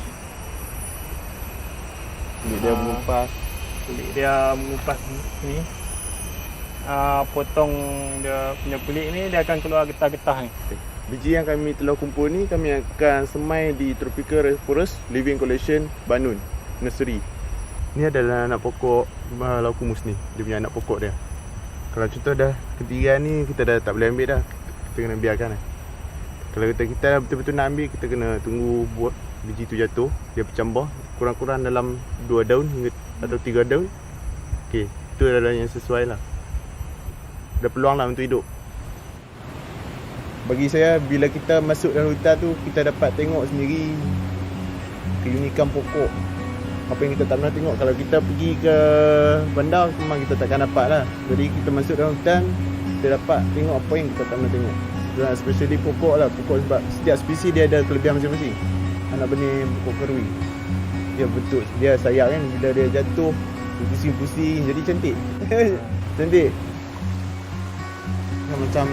Speaker 18: Kulit dia mengupas.
Speaker 15: Kulit dia mengupas ni. Potong dia punya kulit ni, dia akan keluar getah-getah ni.
Speaker 18: Biji yang kami telah kumpul ni kami akan semai di Tropical Rainforest Living Collection Banun Nursery. Ni adalah anak pokok Balau Kumus ni. Dia punya anak pokok dia. Kalau contoh dah ketiga ni kita dah tak boleh ambil dah. Kita kena biarkan lah. Kalau kita betul-betul nak ambil, kita kena tunggu buat biji tu jatuh, dia bercambah kurang-kurang dalam 2 daun hingga atau 3 daun. Okey, itu adalah yang sesuai lah. Ada peluang lah untuk hidup. Bagi saya, bila kita masuk dalam hutan tu, kita dapat tengok sendiri keunikan pokok. Apa yang kita tak pernah tengok. Kalau kita pergi ke bandar, memang kita takkan dapat lah. Jadi kita masuk dalam hutan, kita dapat tengok apa yang kita tak pernah tengok. Especially pokok lah. Pokok sebab setiap spesies dia ada kelebihan masing-masing. Anak benih pokok kerui, dia bentuk, dia sayang kan. Bila dia jatuh, pusing-pusing, jadi cantik. Cantik. Macam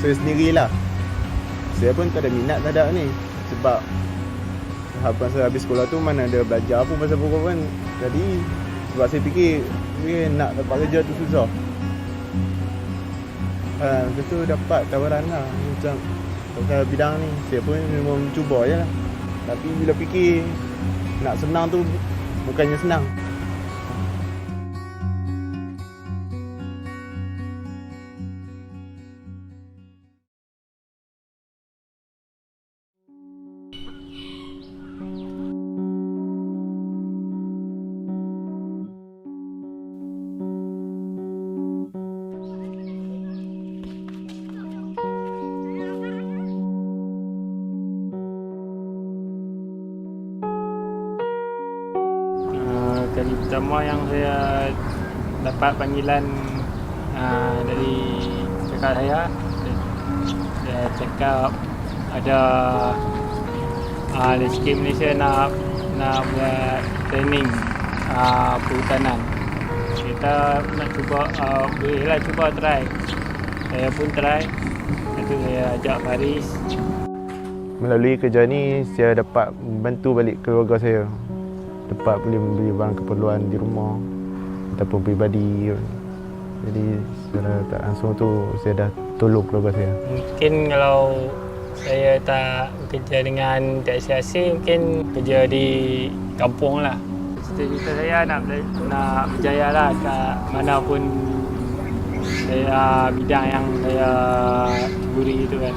Speaker 18: saya sendirilah. Saya pun tak ada minat terhadap ni. Sebab habis sekolah tu mana ada belajar pun pasal pokok kan. Jadi sebab saya fikir Tapi nak dapat kerja tu susah. Lepas tu dapat tawaran lah macam pasal bidang ni. Saya pun memang cuba je lah. Tapi bila fikir nak senang tu bukannya senang.
Speaker 15: Kali pertama yang saya dapat panggilan dari kakak saya, dia cakap ada LSK Malaysia nak buat training perhutanan. Kita nak cuba, bolehlah cuba try. Saya pun try. Itu saya ajak Faris.
Speaker 18: Melalui kerja ni saya dapat membantu balik keluarga saya. Dapat boleh membeli barang keperluan di rumah ataupun peribadi. Jadi secara tak langsung tu saya dah tolong keluarga saya.
Speaker 15: Mungkin kalau saya tak bekerja dengan TSC, mungkin kerja di kampung lah. Cita-cita saya nak berjaya lah kat mana pun saya bidang yang saya ceburi itu kan.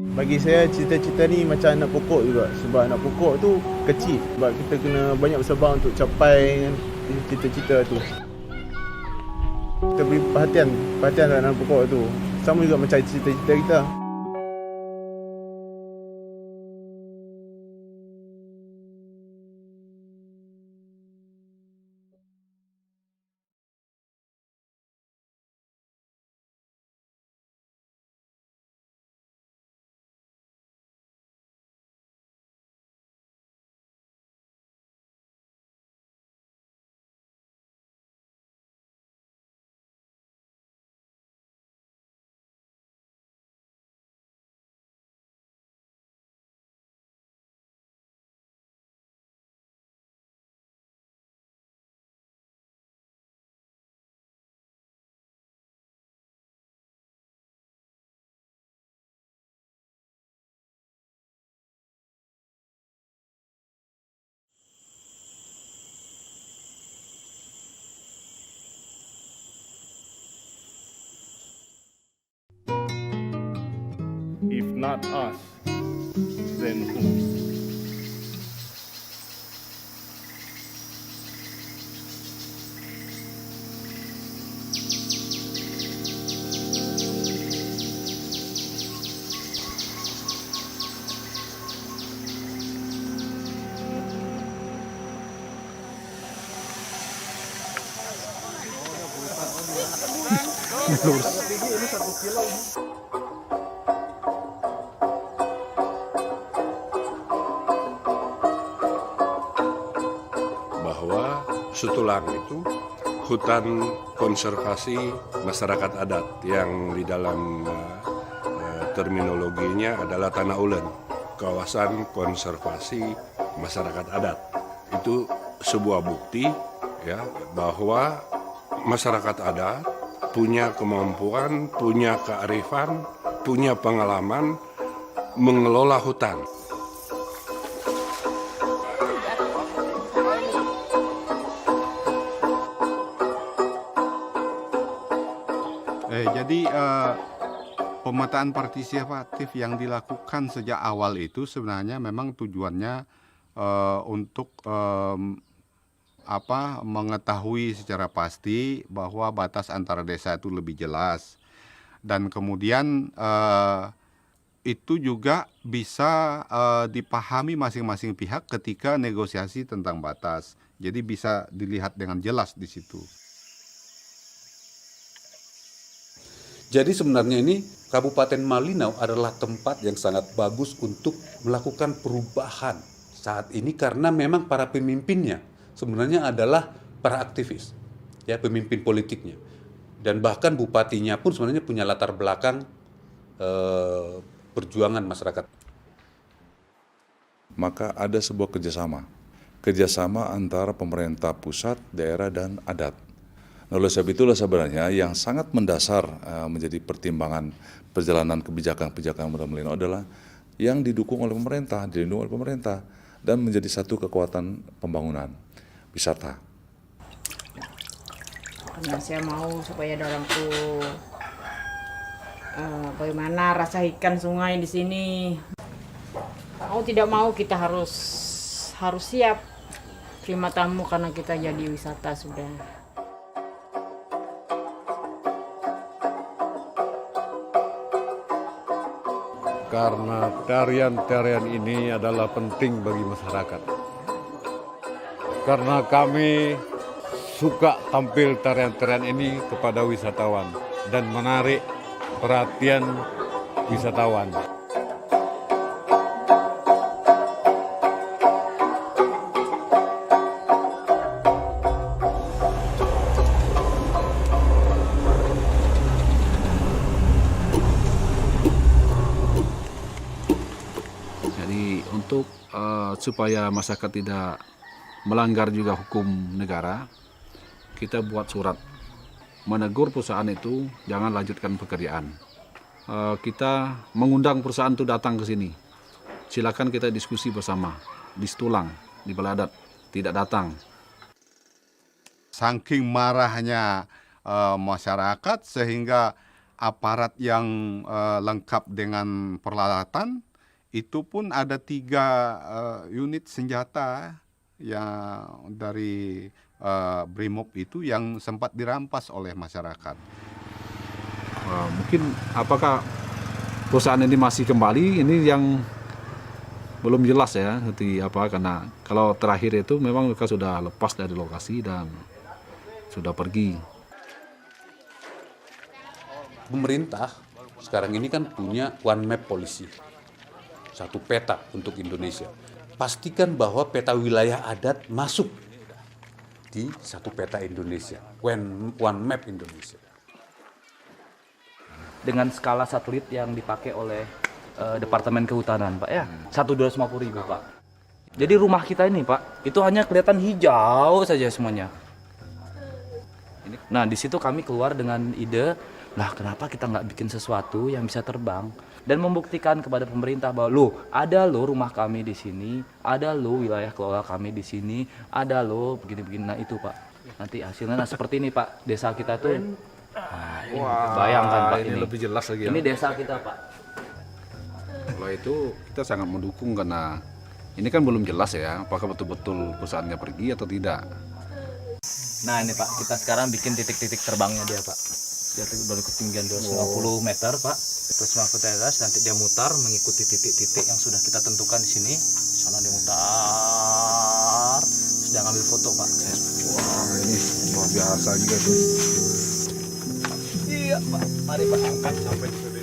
Speaker 18: Bagi saya cita-cita ni macam anak pokok juga. Sebab anak pokok tu kecil. Sebab kita kena banyak bersabar untuk capai cita-cita tu. Kita beri perhatian pada anak pokok tu. Sama juga macam cita-cita kita.
Speaker 2: If not us, then who?
Speaker 7: Bahwa Sutulang itu hutan konservasi masyarakat adat yang di dalam terminologinya adalah tanah ulen, kawasan konservasi masyarakat adat. Itu sebuah bukti ya bahwa masyarakat adat punya kemampuan, punya kearifan, punya pengalaman mengelola hutan.
Speaker 10: Jadi pemetaan partisipatif yang dilakukan sejak awal itu sebenarnya memang tujuannya untuk mengetahui secara pasti bahwa batas antara desa itu lebih jelas, dan kemudian itu juga bisa dipahami masing-masing pihak ketika negosiasi tentang batas. Jadi bisa dilihat dengan jelas di situ.
Speaker 21: Jadi sebenarnya ini Kabupaten Malinau adalah tempat yang sangat bagus untuk melakukan perubahan saat ini karena memang para pemimpinnya sebenarnya adalah para aktivis, ya, pemimpin politiknya. Dan bahkan bupatinya pun sebenarnya punya latar belakang perjuangan masyarakat.
Speaker 22: Maka ada sebuah kerjasama
Speaker 3: kerjasama antara pemerintah pusat, daerah, dan adat. Nah, oleh sebab itulah sebenarnya yang sangat mendasar menjadi pertimbangan perjalanan kebijakan-kebijakan Muda Melino adalah yang didukung oleh pemerintah, dilindungi oleh pemerintah, dan menjadi satu kekuatan pembangunan wisata.
Speaker 11: Karena saya mau supaya ada orang tuh bagaimana rasa ikan sungai di sini. Mau tidak mau kita harus siap terima tamu karena kita jadi wisata sudah.
Speaker 8: Karena tarian-tarian ini adalah penting bagi masyarakat. Karena kami suka tampil tarian-tarian ini kepada wisatawan dan menarik perhatian wisatawan.
Speaker 9: Untuk supaya masyarakat tidak melanggar juga hukum negara, kita buat surat menegur perusahaan itu jangan lanjutkan pekerjaan. Kita mengundang perusahaan itu datang ke sini. Silakan kita diskusi bersama. Di Situlang, di Balai Adat, tidak datang.
Speaker 10: Saking marahnya masyarakat sehingga aparat yang lengkap dengan peralatan itu pun ada 3 unit senjata yang dari Brimob itu yang sempat dirampas oleh masyarakat.
Speaker 9: Mungkin apakah perusahaan ini masih kembali, ini yang belum jelas ya, karena kalau terakhir itu memang mereka sudah lepas dari lokasi dan sudah pergi.
Speaker 21: Pemerintah sekarang ini kan punya one map policy. Satu peta untuk Indonesia. Pastikan bahwa peta wilayah adat masuk di satu peta Indonesia, one map Indonesia.
Speaker 22: Dengan skala satelit yang dipakai oleh Departemen Kehutanan, Pak ya, 1.250.000 Pak. Jadi rumah kita ini Pak, itu hanya kelihatan hijau saja semuanya. Nah di situ kami keluar dengan ide, lah kenapa kita nggak bikin sesuatu yang bisa terbang? Dan membuktikan kepada pemerintah bahwa ada rumah kami di sini, ada wilayah kelola kami di sini, ada begini-begini. Nah itu Pak, nanti hasilnya seperti ini Pak, desa kita tuh. Bayangkan Pak,
Speaker 9: ini lebih jelas lagi.
Speaker 22: Ini desa kita Pak.
Speaker 9: Kalau itu kita sangat mendukung karena ini kan belum jelas ya, apakah betul-betul perusahaannya pergi atau tidak.
Speaker 22: Nah ini Pak, kita sekarang bikin titik-titik terbangnya dia Pak. Dia baru ketinggian 250 meter Pak. Terus ke atas, nanti dia mutar mengikuti titik-titik yang sudah kita tentukan di sini. Sana dia mutar, terus dia ngambil foto Pak.
Speaker 9: Wah ini luar biasa juga tuh.
Speaker 22: Iya Pak, mari Pak angkat sampai di sini.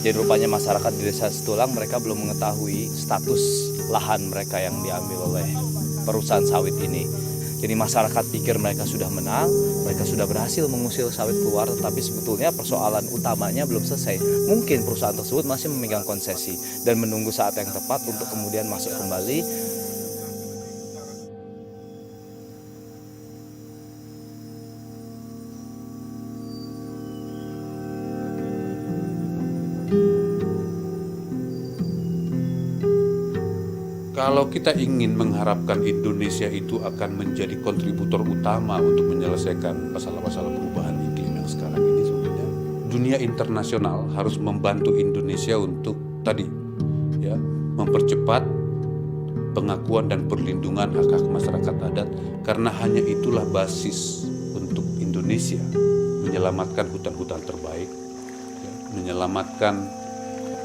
Speaker 22: Jadi rupanya masyarakat di desa Situlang mereka belum mengetahui status lahan mereka yang diambil oleh perusahaan sawit ini. Jadi masyarakat pikir mereka sudah menang, mereka sudah berhasil mengusir sawit keluar, tetapi sebetulnya persoalan utamanya belum selesai. Mungkin perusahaan tersebut masih memegang konsesi dan menunggu saat yang tepat untuk kemudian masuk kembali.
Speaker 21: Kalau kita ingin mengharapkan Indonesia itu akan menjadi kontributor utama untuk menyelesaikan masalah-masalah perubahan iklim yang sekarang ini, sebenarnya dunia internasional harus membantu Indonesia untuk mempercepat pengakuan dan perlindungan hak-hak masyarakat adat, karena hanya itulah basis untuk Indonesia menyelamatkan hutan-hutan terbaik, menyelamatkan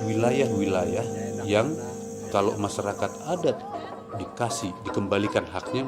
Speaker 21: wilayah-wilayah yang kalau masyarakat adat dikembalikan haknya.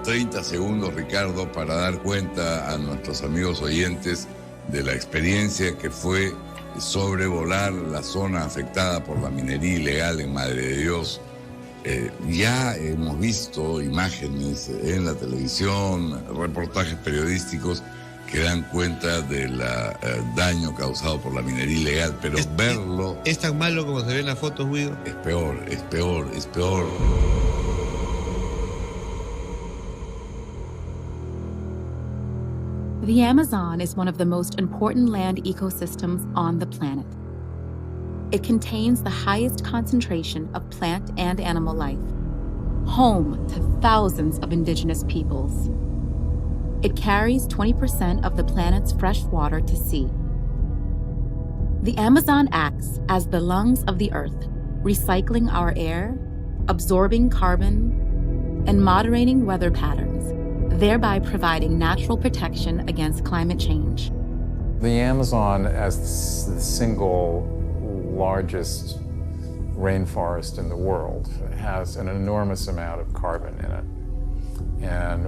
Speaker 5: 30 segundos, Ricardo, para dar cuenta a nuestros amigos oyentes de la experiencia que fue sobrevolar la zona afectada por la minería ilegal en Madre de Dios. Ya hemos visto imágenes en la televisión, reportajes periodísticos que dan cuenta del daño causado por la minería ilegal, pero verlo...
Speaker 12: ¿Es tan malo como se ve en las fotos, Guido?
Speaker 5: Es peor, es peor, es peor.
Speaker 13: The Amazon is one of the most important land ecosystems on the planet. It contains the highest concentration of plant and animal life, home to thousands of indigenous peoples. It carries 20% of the planet's fresh water to sea. The Amazon acts as the lungs of the earth, recycling our air, absorbing carbon, and moderating weather patterns, thereby providing natural protection against climate change.
Speaker 23: The Amazon, as the single largest rainforest in the world, has an enormous amount of carbon in it. And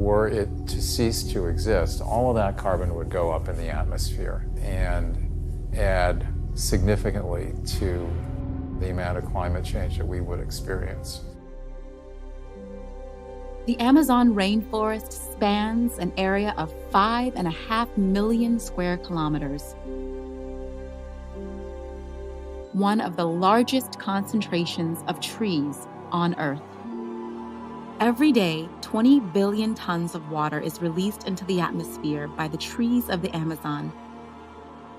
Speaker 23: were it to cease to exist, all of that carbon would go up in the atmosphere and add significantly to the amount of climate change that we would experience.
Speaker 13: The Amazon rainforest spans an area of 5.5 million square kilometers, one of the largest concentrations of trees on Earth. Every day, 20 billion tons of water is released into the atmosphere by the trees of the Amazon,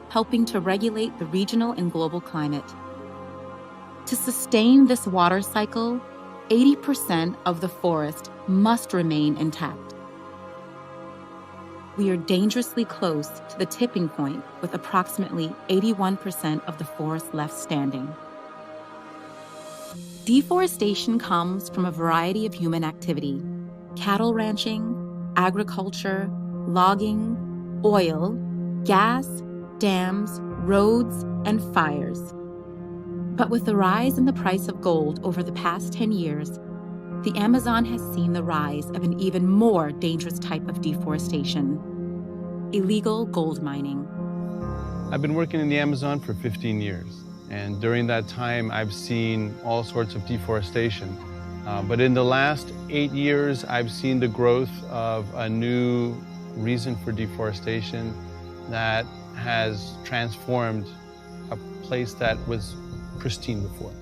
Speaker 13: helping to regulate the regional and global climate. To sustain this water cycle, 80% of the forest must remain intact. We are dangerously close to the tipping point, with approximately 81% of the forest left standing. Deforestation comes from a variety of human activity: cattle ranching, agriculture, logging, oil, gas, dams, roads, and fires. But with the rise in the price of gold over the past 10 years, the Amazon has seen the rise of an even more dangerous type of deforestation: illegal gold mining.
Speaker 24: I've been working in the Amazon for 15 years, and during that time I've seen all sorts of deforestation. But in the last 8 years, I've seen the growth of a new reason for deforestation that has transformed a place that was pristine before.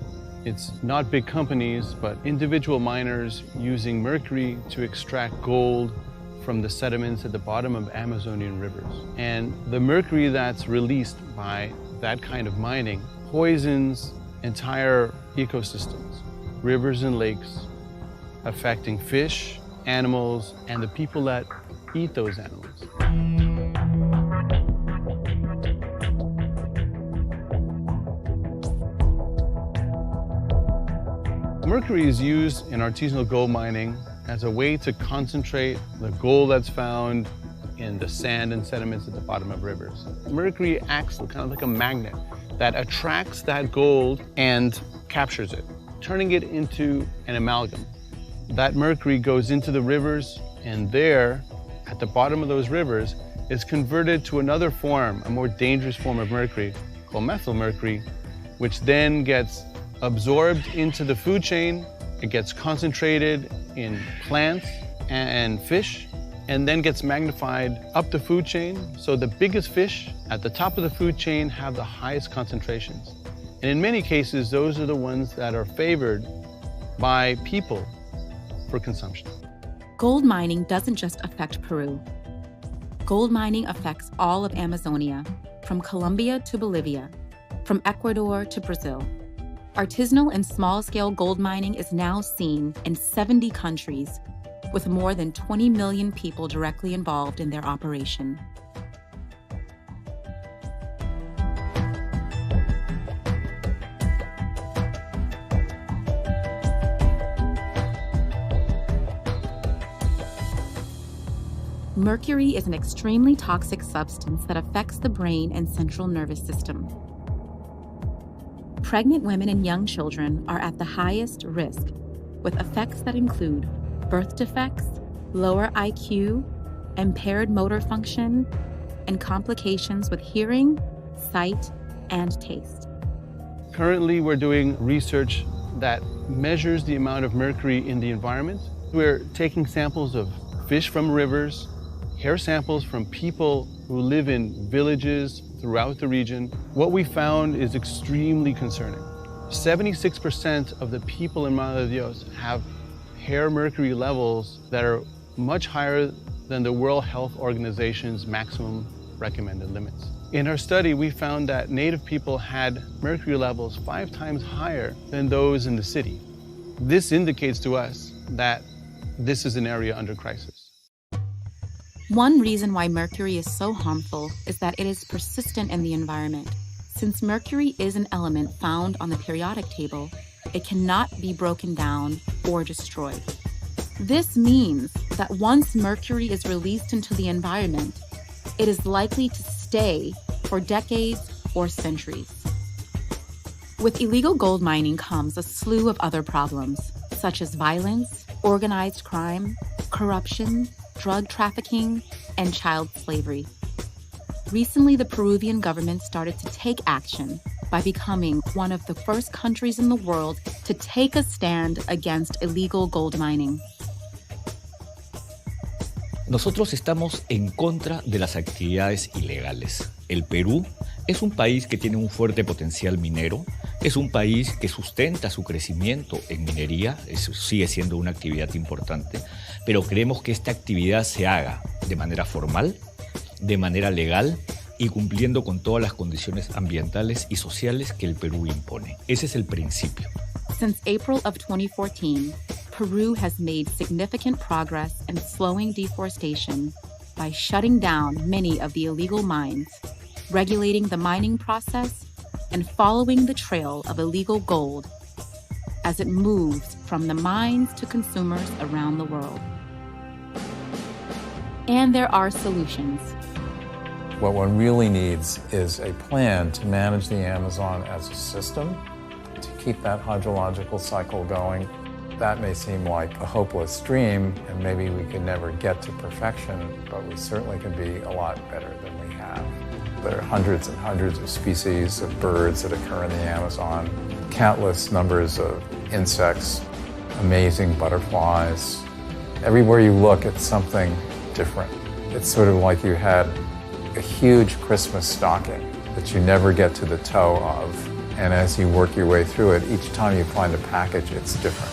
Speaker 24: It's not big companies, but individual miners using mercury to extract gold from the sediments at the bottom of Amazonian rivers. And the mercury that's released by that kind of mining poisons entire ecosystems, rivers and lakes, affecting fish, animals, and the people that eat those animals. Mercury is used in artisanal gold mining as a way to concentrate the gold that's found in the sand and sediments at the bottom of rivers. Mercury acts kind of like a magnet that attracts that gold and captures it, turning it into an amalgam. That mercury goes into the rivers, and there, at the bottom of those rivers, is converted to another form, a more dangerous form of mercury, called methyl mercury, which then gets absorbed into the food chain. It gets concentrated in plants and fish, and then gets magnified up the food chain. So the biggest fish at the top of the food chain have the highest concentrations. And in many cases, those are the ones that are favored by people for consumption.
Speaker 13: Gold mining doesn't just affect Peru. Gold mining affects all of Amazonia, from Colombia to Bolivia, from Ecuador to Brazil. Artisanal and small-scale gold mining is now seen in 70 countries, with more than 20 million people directly involved in their operation. Mercury is an extremely toxic substance that affects the brain and central nervous system. Pregnant women and young children are at the highest risk, with effects that include birth defects, lower IQ, impaired motor function, and complications with hearing, sight, and taste.
Speaker 24: Currently, we're doing research that measures the amount of mercury in the environment. We're taking samples of fish from rivers, hair samples from people who live in villages throughout the region. What we found is extremely concerning. 76% of the people in Madre de Dios have hair mercury levels that are much higher than the World Health Organization's maximum recommended limits. In our study, we found that Native people had mercury levels 5 times higher than those in the city. This indicates to us that this is an area under crisis.
Speaker 13: One reason why mercury is so harmful is that it is persistent in the environment. Since mercury is an element found on the periodic table, it cannot be broken down or destroyed. This means that once mercury is released into the environment, it is likely to stay for decades or centuries. With illegal gold mining comes a slew of other problems, such as violence, organized crime, corruption, drug trafficking, and child slavery. Recently, the Peruvian government started to take action by becoming one of the first countries in the world to take a stand against illegal gold mining.
Speaker 1: Nosotros estamos en contra de las actividades ilegales. El Perú es un país que tiene un fuerte potencial minero, es un país que sustenta su crecimiento en minería, eso sigue siendo una actividad importante, pero creemos que esta actividad se haga de manera formal, de manera legal y cumpliendo con todas las condiciones ambientales y sociales que el Perú impone. Ese es el principio.
Speaker 13: Since April of 2014, Peru has made significant progress in slowing deforestation by shutting down many of the illegal mines, regulating the mining process, and following the trail of illegal gold as it moves from the mines to consumers around the world. And there are solutions.
Speaker 23: What one really needs is a plan to manage the Amazon as a system, to keep that hydrological cycle going. That may seem like a hopeless dream, and maybe we could never get to perfection, but we certainly can be a lot better than we have. There are hundreds and hundreds of species of birds that occur in the Amazon, countless numbers of insects, amazing butterflies. Everywhere you look, it's something different. It's sort of like you had a huge Christmas stocking that you never get to the toe of, and as you work your way through it, each time you find a package, it's different.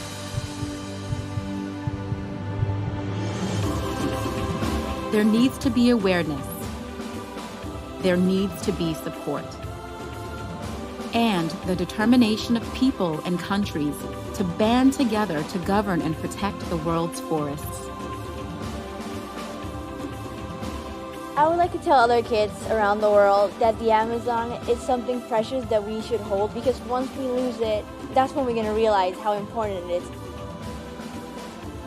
Speaker 13: There needs to be awareness. There needs to be support. And the determination of people and countries to band together to govern and protect the world's forests.
Speaker 4: I would like to tell other kids around the world that the Amazon is something precious that we should hold, because once we lose it, that's when we're going to realize how important it is.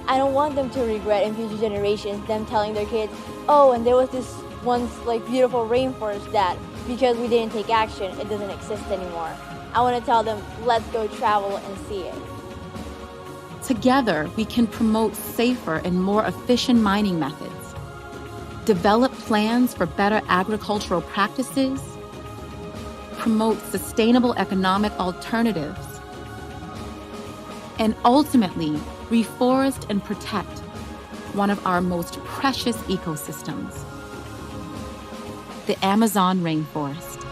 Speaker 4: I don't want them to regret in future generations them telling their kids, oh, and there was this once like beautiful rainforest that because we didn't take action, it doesn't exist anymore. I want to tell them, let's go travel and see it.
Speaker 13: Together, we can promote safer and more efficient mining methods, develop plans for better agricultural practices, promote sustainable economic alternatives, and ultimately reforest and protect one of our most precious ecosystems, the Amazon rainforest.